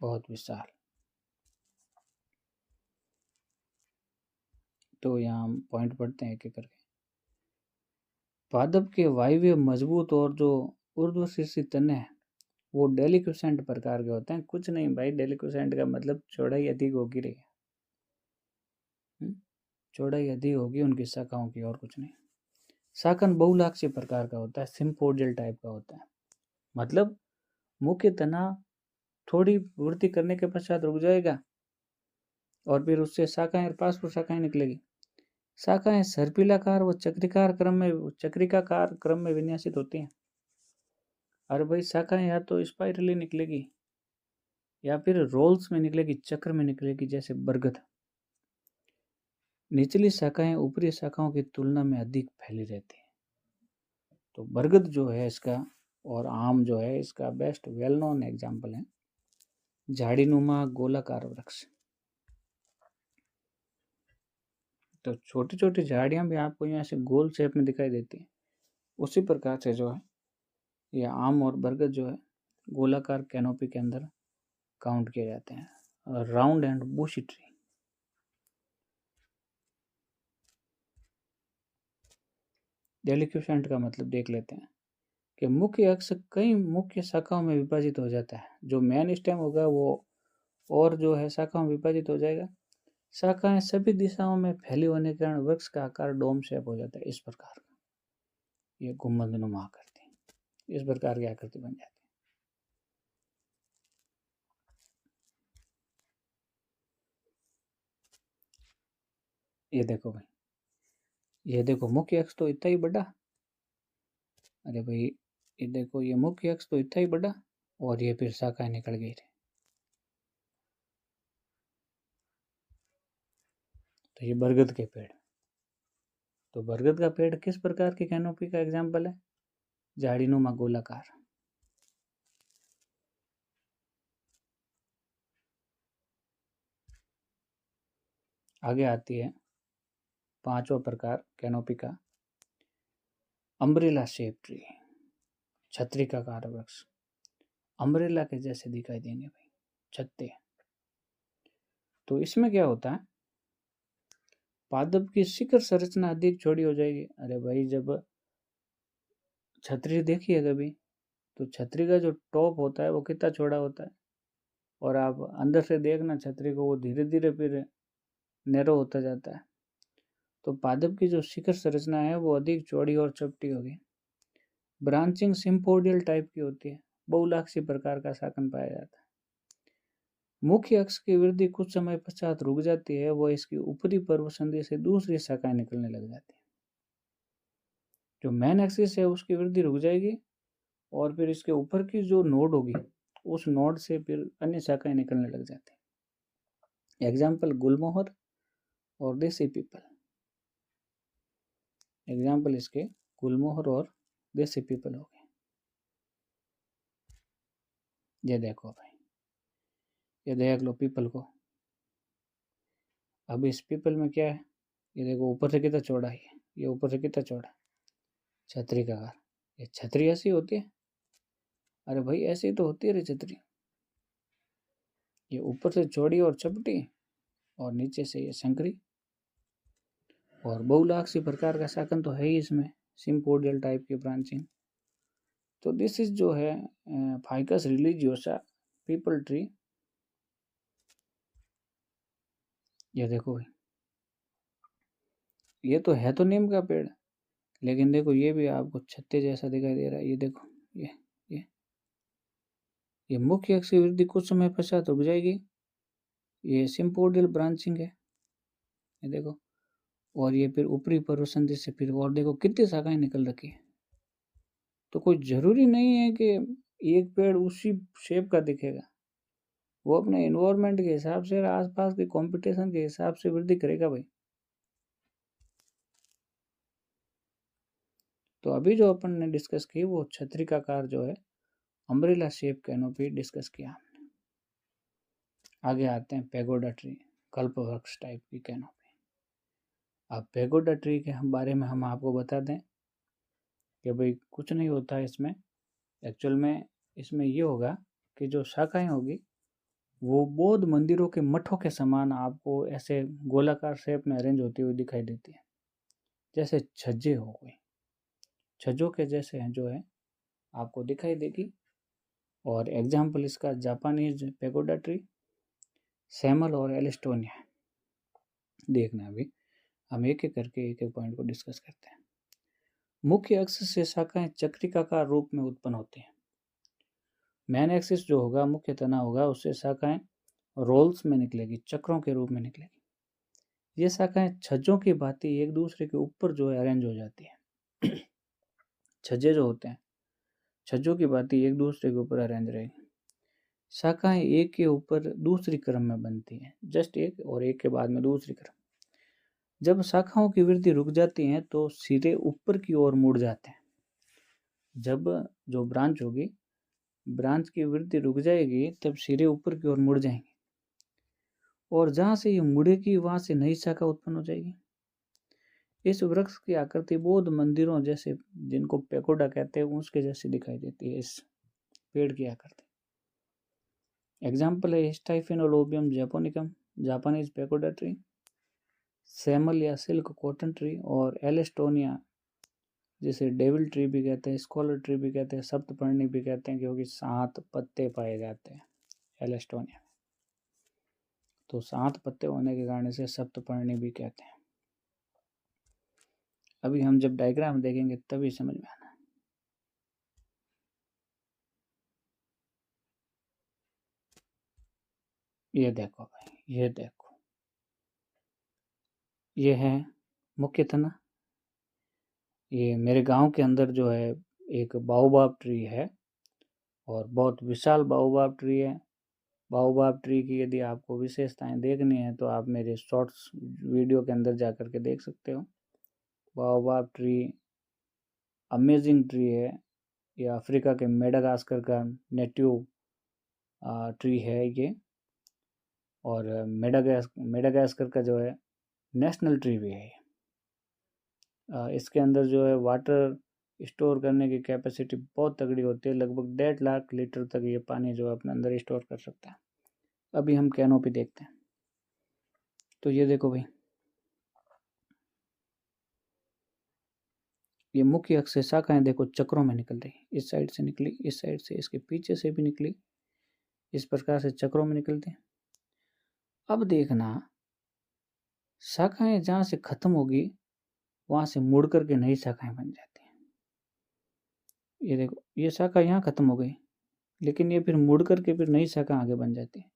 बहुत विशाल। तो यहाँ हम पॉइंट पढ़ते हैं एक एक करके। पादप के वायव्य मजबूत और जो ऊर्ध्वशीर्षी तने हैं वो डेलिक्यूसेंट प्रकार के होते हैं। कुछ नहीं भाई, डेलिक्यूसेंट का मतलब चौड़ाई अधिक होगी रही है, चौड़ाई अधिक होगी उनकी शाखाओं की, और कुछ नहीं। शाखन बहुलाक्षी प्रकार का होता है, सिम्पोडियल टाइप का होता है। मतलब मुख्य तना थोड़ी वृद्धि करने के पश्चात रुक जाएगा और फिर उससे शाखाएं और पार्श्व शाखाएं निकलेगी। शाखाएं सर्पिलाकार व चक्रिकाकार क्रम में विन्यासित होती हैं। अरे भाई शाखाएं या तो स्पाइरली निकलेगी या फिर रोल्स में निकलेगी, चक्र में निकलेगी, जैसे बरगद। निचली शाखाएं ऊपरी शाखाओं की तुलना में अधिक फैली रहती है। तो बरगद जो है इसका और आम जो है इसका बेस्ट वेल नोन एग्जाम्पल है झाड़ीनुमा गोलाकार वृक्ष। तो छोटी छोटी झाड़ियां भी आपको यहाँ से गोल शेप में दिखाई देती है। उसी प्रकार से जो है ये आम और बरगद जो है गोलाकार कैनोपी के अंदर काउंट किए जाते हैं। Round and bushy tree. Deliquescent का मतलब देख लेते हैं कि मुख्य अक्ष कई मुख्य शाखाओं में विभाजित हो जाता है। जो मेन स्टेम होगा वो और जो है शाखाओं में विभाजित हो जाएगा। शाखाएं सभी दिशाओं में फैली होने के कारण वृक्ष का आकार डोम शेप हो जाता है। इस प्रकार का ये गुंबदनुमा आकृति, इस प्रकार की आकृति बन जाती है। ये देखो भाई, ये देखो मुख्य अक्ष तो इतना ही बड़ा अरे भाई ये देखो, ये मुख्य अक्ष तो इतना ही बड़ा और ये फिर शाखाएं निकल गई थी। तो ये बरगद के पेड़। तो बरगद का पेड़ किस प्रकार की कैनोपी का एग्जाम्पल है? झाड़ीनुमा गोलाकार। आगे आती है पांचवा प्रकार कैनोपी का, अम्ब्रेला शेप ट्री, छतरी का कार वृक्ष। अम्ब्रेला के जैसे दिखाई देंगे भाई, छत्ते। तो इसमें क्या होता है, पादप की शिखर संरचना अधिक चौड़ी हो जाएगी। अरे भाई जब छतरी देखी है कभी, तो छतरी का जो टॉप होता है वो कितना चौड़ा होता है, और आप अंदर से देखना छतरी को, वो धीरे धीरे फिर नैरो होता जाता है। तो पादप की जो शिखर संरचना है वो अधिक चौड़ी और चपटी होगी। ब्रांचिंग सिम्पोडियल टाइप की होती है, बहुलाक्षी प्रकार का शाखन पाया जाता है। मुख्य अक्ष की वृद्धि कुछ समय पश्चात रुक जाती है, वो इसकी ऊपरी पर्व संधि से दूसरी शाखाएं निकलने लग जाती है। जो मेन एक्सिस है उसकी वृद्धि रुक जाएगी, और फिर इसके ऊपर की जो नोड होगी उस नोड से फिर अन्य शाखाएं निकलने लग जाती है। एग्जाम्पल गुलमोहर और देसी पीपल। एग्जाम्पल इसके गुलमोहर और देसी पीपल हो गए। ये देखो भाई, ये देख लो पीपल को। अब इस पीपल में क्या है, ये देखो ऊपर से कितना चौड़ा है, ये ऊपर से कितना चौड़ा है, छतरी का आकार। ये छतरी ऐसी होती है? अरे भाई ऐसी तो होती है रे छतरी। ये ऊपर से चौड़ी और चपटी, और नीचे से ये संकरी, और बहुलाक्षी प्रकार का शाखन तो है ही इसमें, सिम्पोडियल टाइप की ब्रांचिंग। तो दिस इज जो है फाइकस रिलीजियोसा पीपल ट्री। ये देखो भाई, ये तो है तो नीम का पेड़, लेकिन देखो ये भी आपको छत्ते जैसा दिखाई दे रहा है। ये देखो, ये ये मुख्य अक्ष की वृद्धि कुछ समय पश्चात उग जाएगी। ये सिम्पोडियल ब्रांचिंग है, ये देखो। और ये फिर ऊपरी पर्व संधि से फिर, और देखो कितनी शाखाएं निकल रखी है। तो कोई जरूरी नहीं है कि एक पेड़ उसी शेप का दिखेगा, वो अपने इन्वायरमेंट के हिसाब से और आसपास के कंपटीशन के हिसाब से वृद्धि करेगा भाई। तो अभी जो अपन ने डिस्कस की वो छत्रिकाकार जो है अम्ब्रेला शेप कैनोपी डिस्कस किया हमने। आगे आते हैं पेगोडा ट्री, कल्पवृक्ष टाइप की कैनोपी। अब पेगोडा ट्री के बारे में हम आपको बता दें कि भाई कुछ नहीं होता है इसमें। एक्चुअल में इसमें ये होगा कि जो शाखाएं होगी वो बौद्ध मंदिरों के मठों के समान आपको ऐसे गोलाकार शेप में अरेंज होती हुई दिखाई देती है, जैसे छज्जे हो गए, छज्जों के जैसे हैं जो है आपको दिखाई देगी। और एग्जाम्पल इसका जापानीज पेगोडा ट्री, सैमल और एलिस्टोनिया। देखना अभी हम एक एक करके एक एक पॉइंट को डिस्कस करते हैं। मुख्य अक्ष से शाखाएं चक्रिकाकार रूप में उत्पन्न होती हैं। मेन एक्सिस जो होगा, मुख्य तना होगा, उससे शाखाएं रोल्स में निकलेगी, चक्रों के रूप में निकलेगी। ये शाखाएं छज्जों की भांति एक दूसरे के ऊपर जो है अरेंज हो जाती है। छज्जे जो होते हैं छज्जों की भांति एक दूसरे के ऊपर अरेंज रहेगी। शाखाएं एक के ऊपर दूसरी क्रम में बनती हैं, जस्ट एक और एक के बाद में दूसरी क्रम। जब शाखाओं की वृद्धि रुक जाती है तो सिरे ऊपर की ओर मुड़ जाते हैं। जब जो ब्रांच होगी, ब्रांच की वृद्धि रुक जाएगी, तब सिरे ऊपर की ओर मुड़ जाएंगे, और जहां से ये मुड़ेगी वहां से नई शाखा उत्पन्न हो जाएगी। इस वृक्ष की आकृति बौद्ध मंदिरों जैसे, जिनको पेकोडा कहते हैं, उसके जैसी दिखाई देती है इस पेड़ की आकृति। एग्जाम्पल है स्टाइफेनोलोबियम जैपोनिकम, जापानीज पेकोडा ट्री, सैमल या सिल्क कॉटन ट्री, और एलिस्टोनिया जिसे डेविल ट्री भी कहते हैं, स्कॉलर ट्री भी कहते हैं, सप्तपर्णी भी कहते हैं, क्योंकि 7 पत्ते पाए जाते हैं एलिस्टोनिया में। तो 7 पत्ते होने के कारण इसे सप्तपर्णी भी कहते हैं। अभी हम जब डायग्राम देखेंगे तभी समझ में आना। ये देखो भाई, ये देखो, ये है मुख्य तना। ये मेरे गांव के अंदर जो है एक बाओबाब ट्री है और बहुत विशाल बाओबाब ट्री है। बाओबाब ट्री की यदि आपको विशेषताएं देखनी है तो आप मेरे शॉर्ट्स वीडियो के अंदर जा कर के देख सकते हो। बाओबाब ट्री अमेजिंग ट्री है। ये अफ्रीका के मेडागास्कर का नेटिव ट्री है ये, और मेडागास्कर का जो है नेशनल ट्री भी है। इसके अंदर जो है वाटर स्टोर करने की कैपेसिटी बहुत तगड़ी होती है, लगभग 1.5 लाख लीटर तक ये पानी जो है अपने अंदर स्टोर कर सकता है। अभी हम कैनोपी देखते हैं। तो ये देखो भाई, ये मुख्य अक्ष से शाखाएं देखो चक्रों में निकल रही, इस साइड से निकली, इस साइड से, इसके पीछे से भी निकली, इस प्रकार से चक्रों में निकलती हैं। अब देखना, शाखाएं जहां से खत्म होगी वहां से मुड़ करके नई शाखाएं बन जाती हैं। ये देखो, ये शाखा यहाँ खत्म हो गई, लेकिन ये फिर मुड़ करके फिर नई शाखा आगे बन जाती है।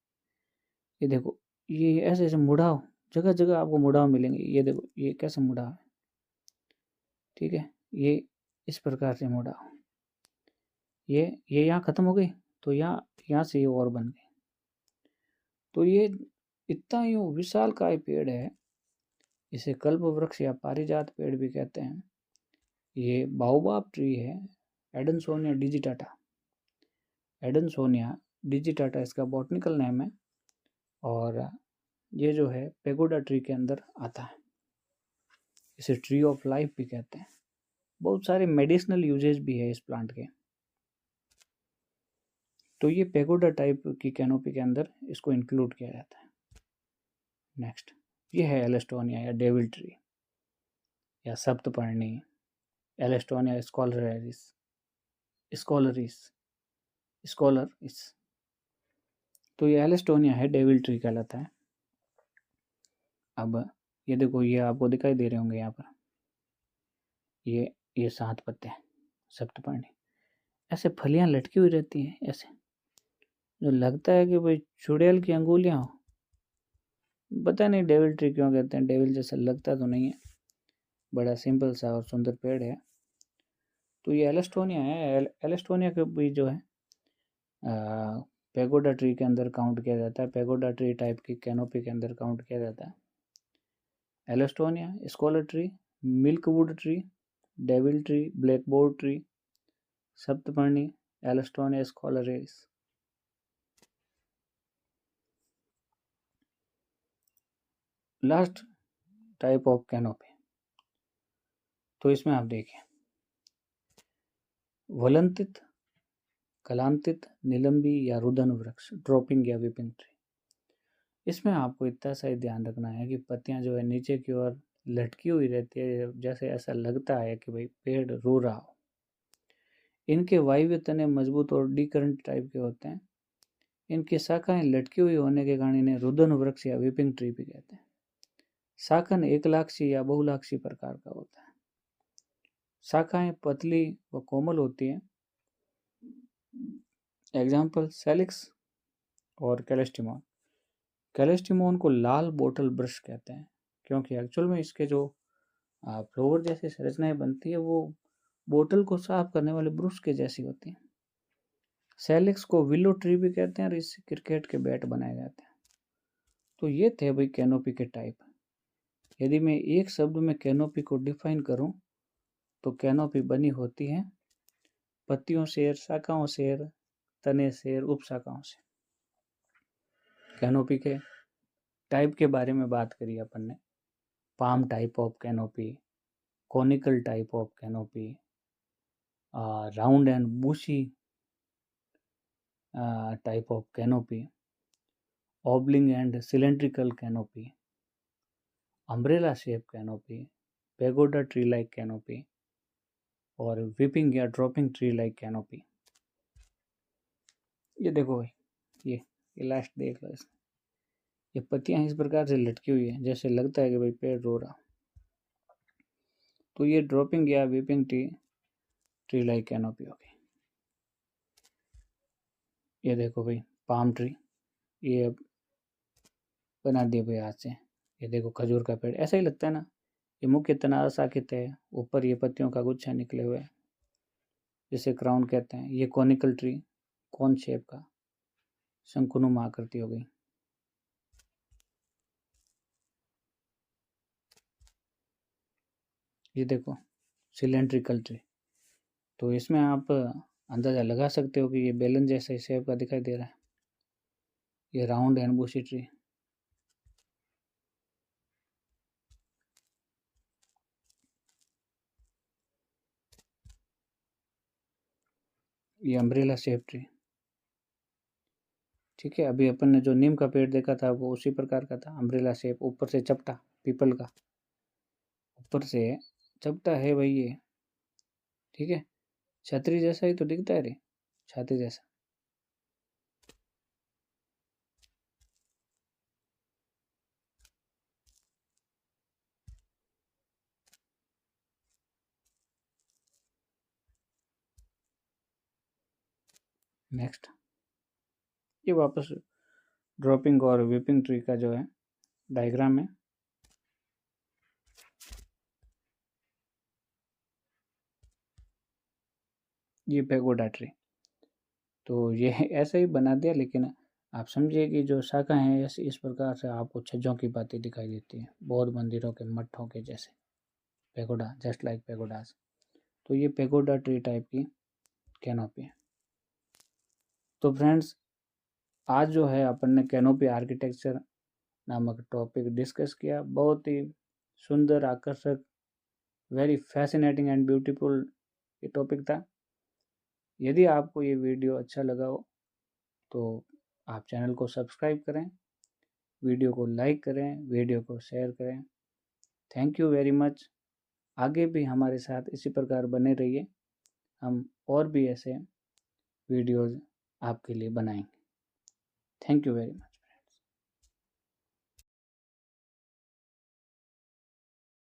ये देखो, ये ऐसे ऐसे मुड़ाव, जगह जगह आपको मुड़ाव मिलेंगे। ये देखो, ये कैसे मुड़ाव है, ठीक है, ये इस प्रकार से मुड़ाव। ये यहाँ खत्म हो गई तो यहाँ से ये और बन गई। तो ये इतना ही विशाल काय पेड़ है, इसे कल्प वृक्ष या पारिजात पेड़ भी कहते हैं। ये बाओबाब ट्री है, एडनसोनिया डिजिटाटा। एडनसोनिया डिजिटाटा इसका बॉटनिकल नेम है, और ये जो है पेगोडा ट्री के अंदर आता है। इसे ट्री ऑफ लाइफ भी कहते हैं। बहुत सारे मेडिसिनल यूजेज भी है इस प्लांट के। तो ये पेगोडा टाइप की कैनोपी के अंदर इसको इंक्लूड किया जाता है। नेक्स्ट, ये है एलेस्टोनिया या डेविल ट्री या सप्तपर्णी, एलेस्टोनिया स्कॉलरिस, तो ये एलेस्टोनिया है, डेविल ट्री कहलाता है। अब ये देखो, ये आपको दिखाई दे रहे होंगे यहाँ पर, ये 7 पत्ते हैं सप्तपर्णी। ऐसे फलियां लटकी हुई रहती हैं ऐसे, जो लगता है कि भाई चुड़ैल की अंगुलियां हो। पता नहीं डेविल ट्री क्यों कहते हैं, डेविल जैसा लगता तो नहीं है, बड़ा सिंपल सा और सुंदर पेड़ है। तो ये एलेस्टोनिया है। एलेस्टोनिया के भी जो है पेगोडा ट्री के अंदर काउंट किया जाता है, पेगोडा ट्री टाइप की कैनोपी के अंदर काउंट किया जाता है। Alstonia, scholar tree, milkwood tree, devil tree, blackboard tree, saptaparni, Alstonia scholaris. Last type of canopy, तो इसमें आप देखिए, वलंतित, कलांतित, निलंबी या रुदन वृक्ष, ड्रॉपिंग या विपिंग ट्री। इसमें आपको इतना सा ही ध्यान रखना है कि पत्तियां जो है नीचे की ओर लटकी हुई रहती है, जैसे ऐसा लगता है कि भाई पेड़ रो रहा हो। इनके वायव्य तने मजबूत और डीकरंट टाइप के होते हैं। इनकी शाखाएं लटकी हुई होने के कारण इन्हें रुदन वृक्ष या विपिंग ट्री भी कहते हैं। शाखन एकलाक्षी या बहुलाक्षी प्रकार का होता है। शाखाएं पतली व कोमल होती हैं। एग्जाम्पल, सेलिक्स और कैलेस्टिमोन। कैलेस्टिमोन को लाल बोतल ब्रश कहते हैं, क्योंकि एक्चुअल में इसके जो फ्लोवर जैसी संरचनाएं बनती है वो बोतल को साफ करने वाले ब्रश के जैसी होती हैं। सेलिक्स को विलो ट्री भी कहते हैं और इससे क्रिकेट के बैट बनाए जाते हैं। तो ये थे भाई कैनोपी के टाइप। यदि मैं एक शब्द में कैनोपी को डिफाइन करूं तो कैनोपी बनी होती है पत्तियों से, शाखाओं से, तने से, उपशाखाओं से। कैनोपी के टाइप के बारे में बात करी अपन ने, palm type of canopy, conical type of canopy, round and bushy type of canopy, oblong and cylindrical canopy, umbrella shape canopy, pagoda tree like canopy और विपिंग या ड्रॉपिंग ट्री लाइक कैनोपी। ये देखो भाई, ये लास्ट देख लो इसमें, ये पत्तियां इस प्रकार से लटकी हुई है जैसे लगता है कि भाई पेड़ रो रहा। तो ये ड्रॉपिंग या विपिंग ट्री लाइक कैनोपी होगी। ये देखो भाई, पाम ट्री, ये बना दिया भाई हाथ से। ये देखो खजूर का पेड़, ऐसा ही लगता है ना। ये मुख्य तना अशाखित है, ऊपर ये पत्तियों का गुच्छा निकले हुए हैं। जिसे क्राउन कहते हैं। ये कॉनिकल ट्री, कौन शेप का शंकुनुमा आकृति हो गई। ये देखो सिलेंड्रिकल ट्री, तो इसमें आप अंदाज़ा लगा सकते हो कि ये बेलन जैसे शेप का दिखाई दे रहा है। ये राउंड एंड बुशी ट्री, ये अम्ब्रेला शेप ट्री। ठीक है, अभी अपन ने जो नीम का पेड़ देखा था वो उसी प्रकार का था, अम्ब्रेला शेप, ऊपर से चपटा, पीपल का ऊपर से चपटा है भाई ये। ठीक है, छतरी जैसा ही तो दिखता है रे, छाती जैसा। नेक्स्ट, ये वापस ड्रॉपिंग और विपिंग ट्री का जो है डायग्राम है। ये पैगोडा ट्री, तो ये ऐसा ही बना दिया, लेकिन आप समझिए कि जो शाखा है ऐसे इस प्रकार से आपको छज्जों की बातें दिखाई देती है, बौद्ध मंदिरों के मठों के जैसे, पैगोडा, जस्ट लाइक पैगोडास। तो ये पैगोडा ट्री टाइप की कैनोपी है। तो फ्रेंड्स, आज जो है अपन ने कैनोपी आर्किटेक्चर नामक टॉपिक डिस्कस किया। बहुत ही सुंदर, आकर्षक, वेरी फैसिनेटिंग एंड ब्यूटीफुल ये टॉपिक था। यदि आपको ये वीडियो अच्छा लगा हो तो आप चैनल को सब्सक्राइब करें, वीडियो को लाइक करें, वीडियो को शेयर करें। Thank you very much. आगे भी हमारे साथ इसी प्रकार बने रहिए, हम और भी ऐसे वीडियोज़ आपके लिए बनाएंगे। Thank you very much.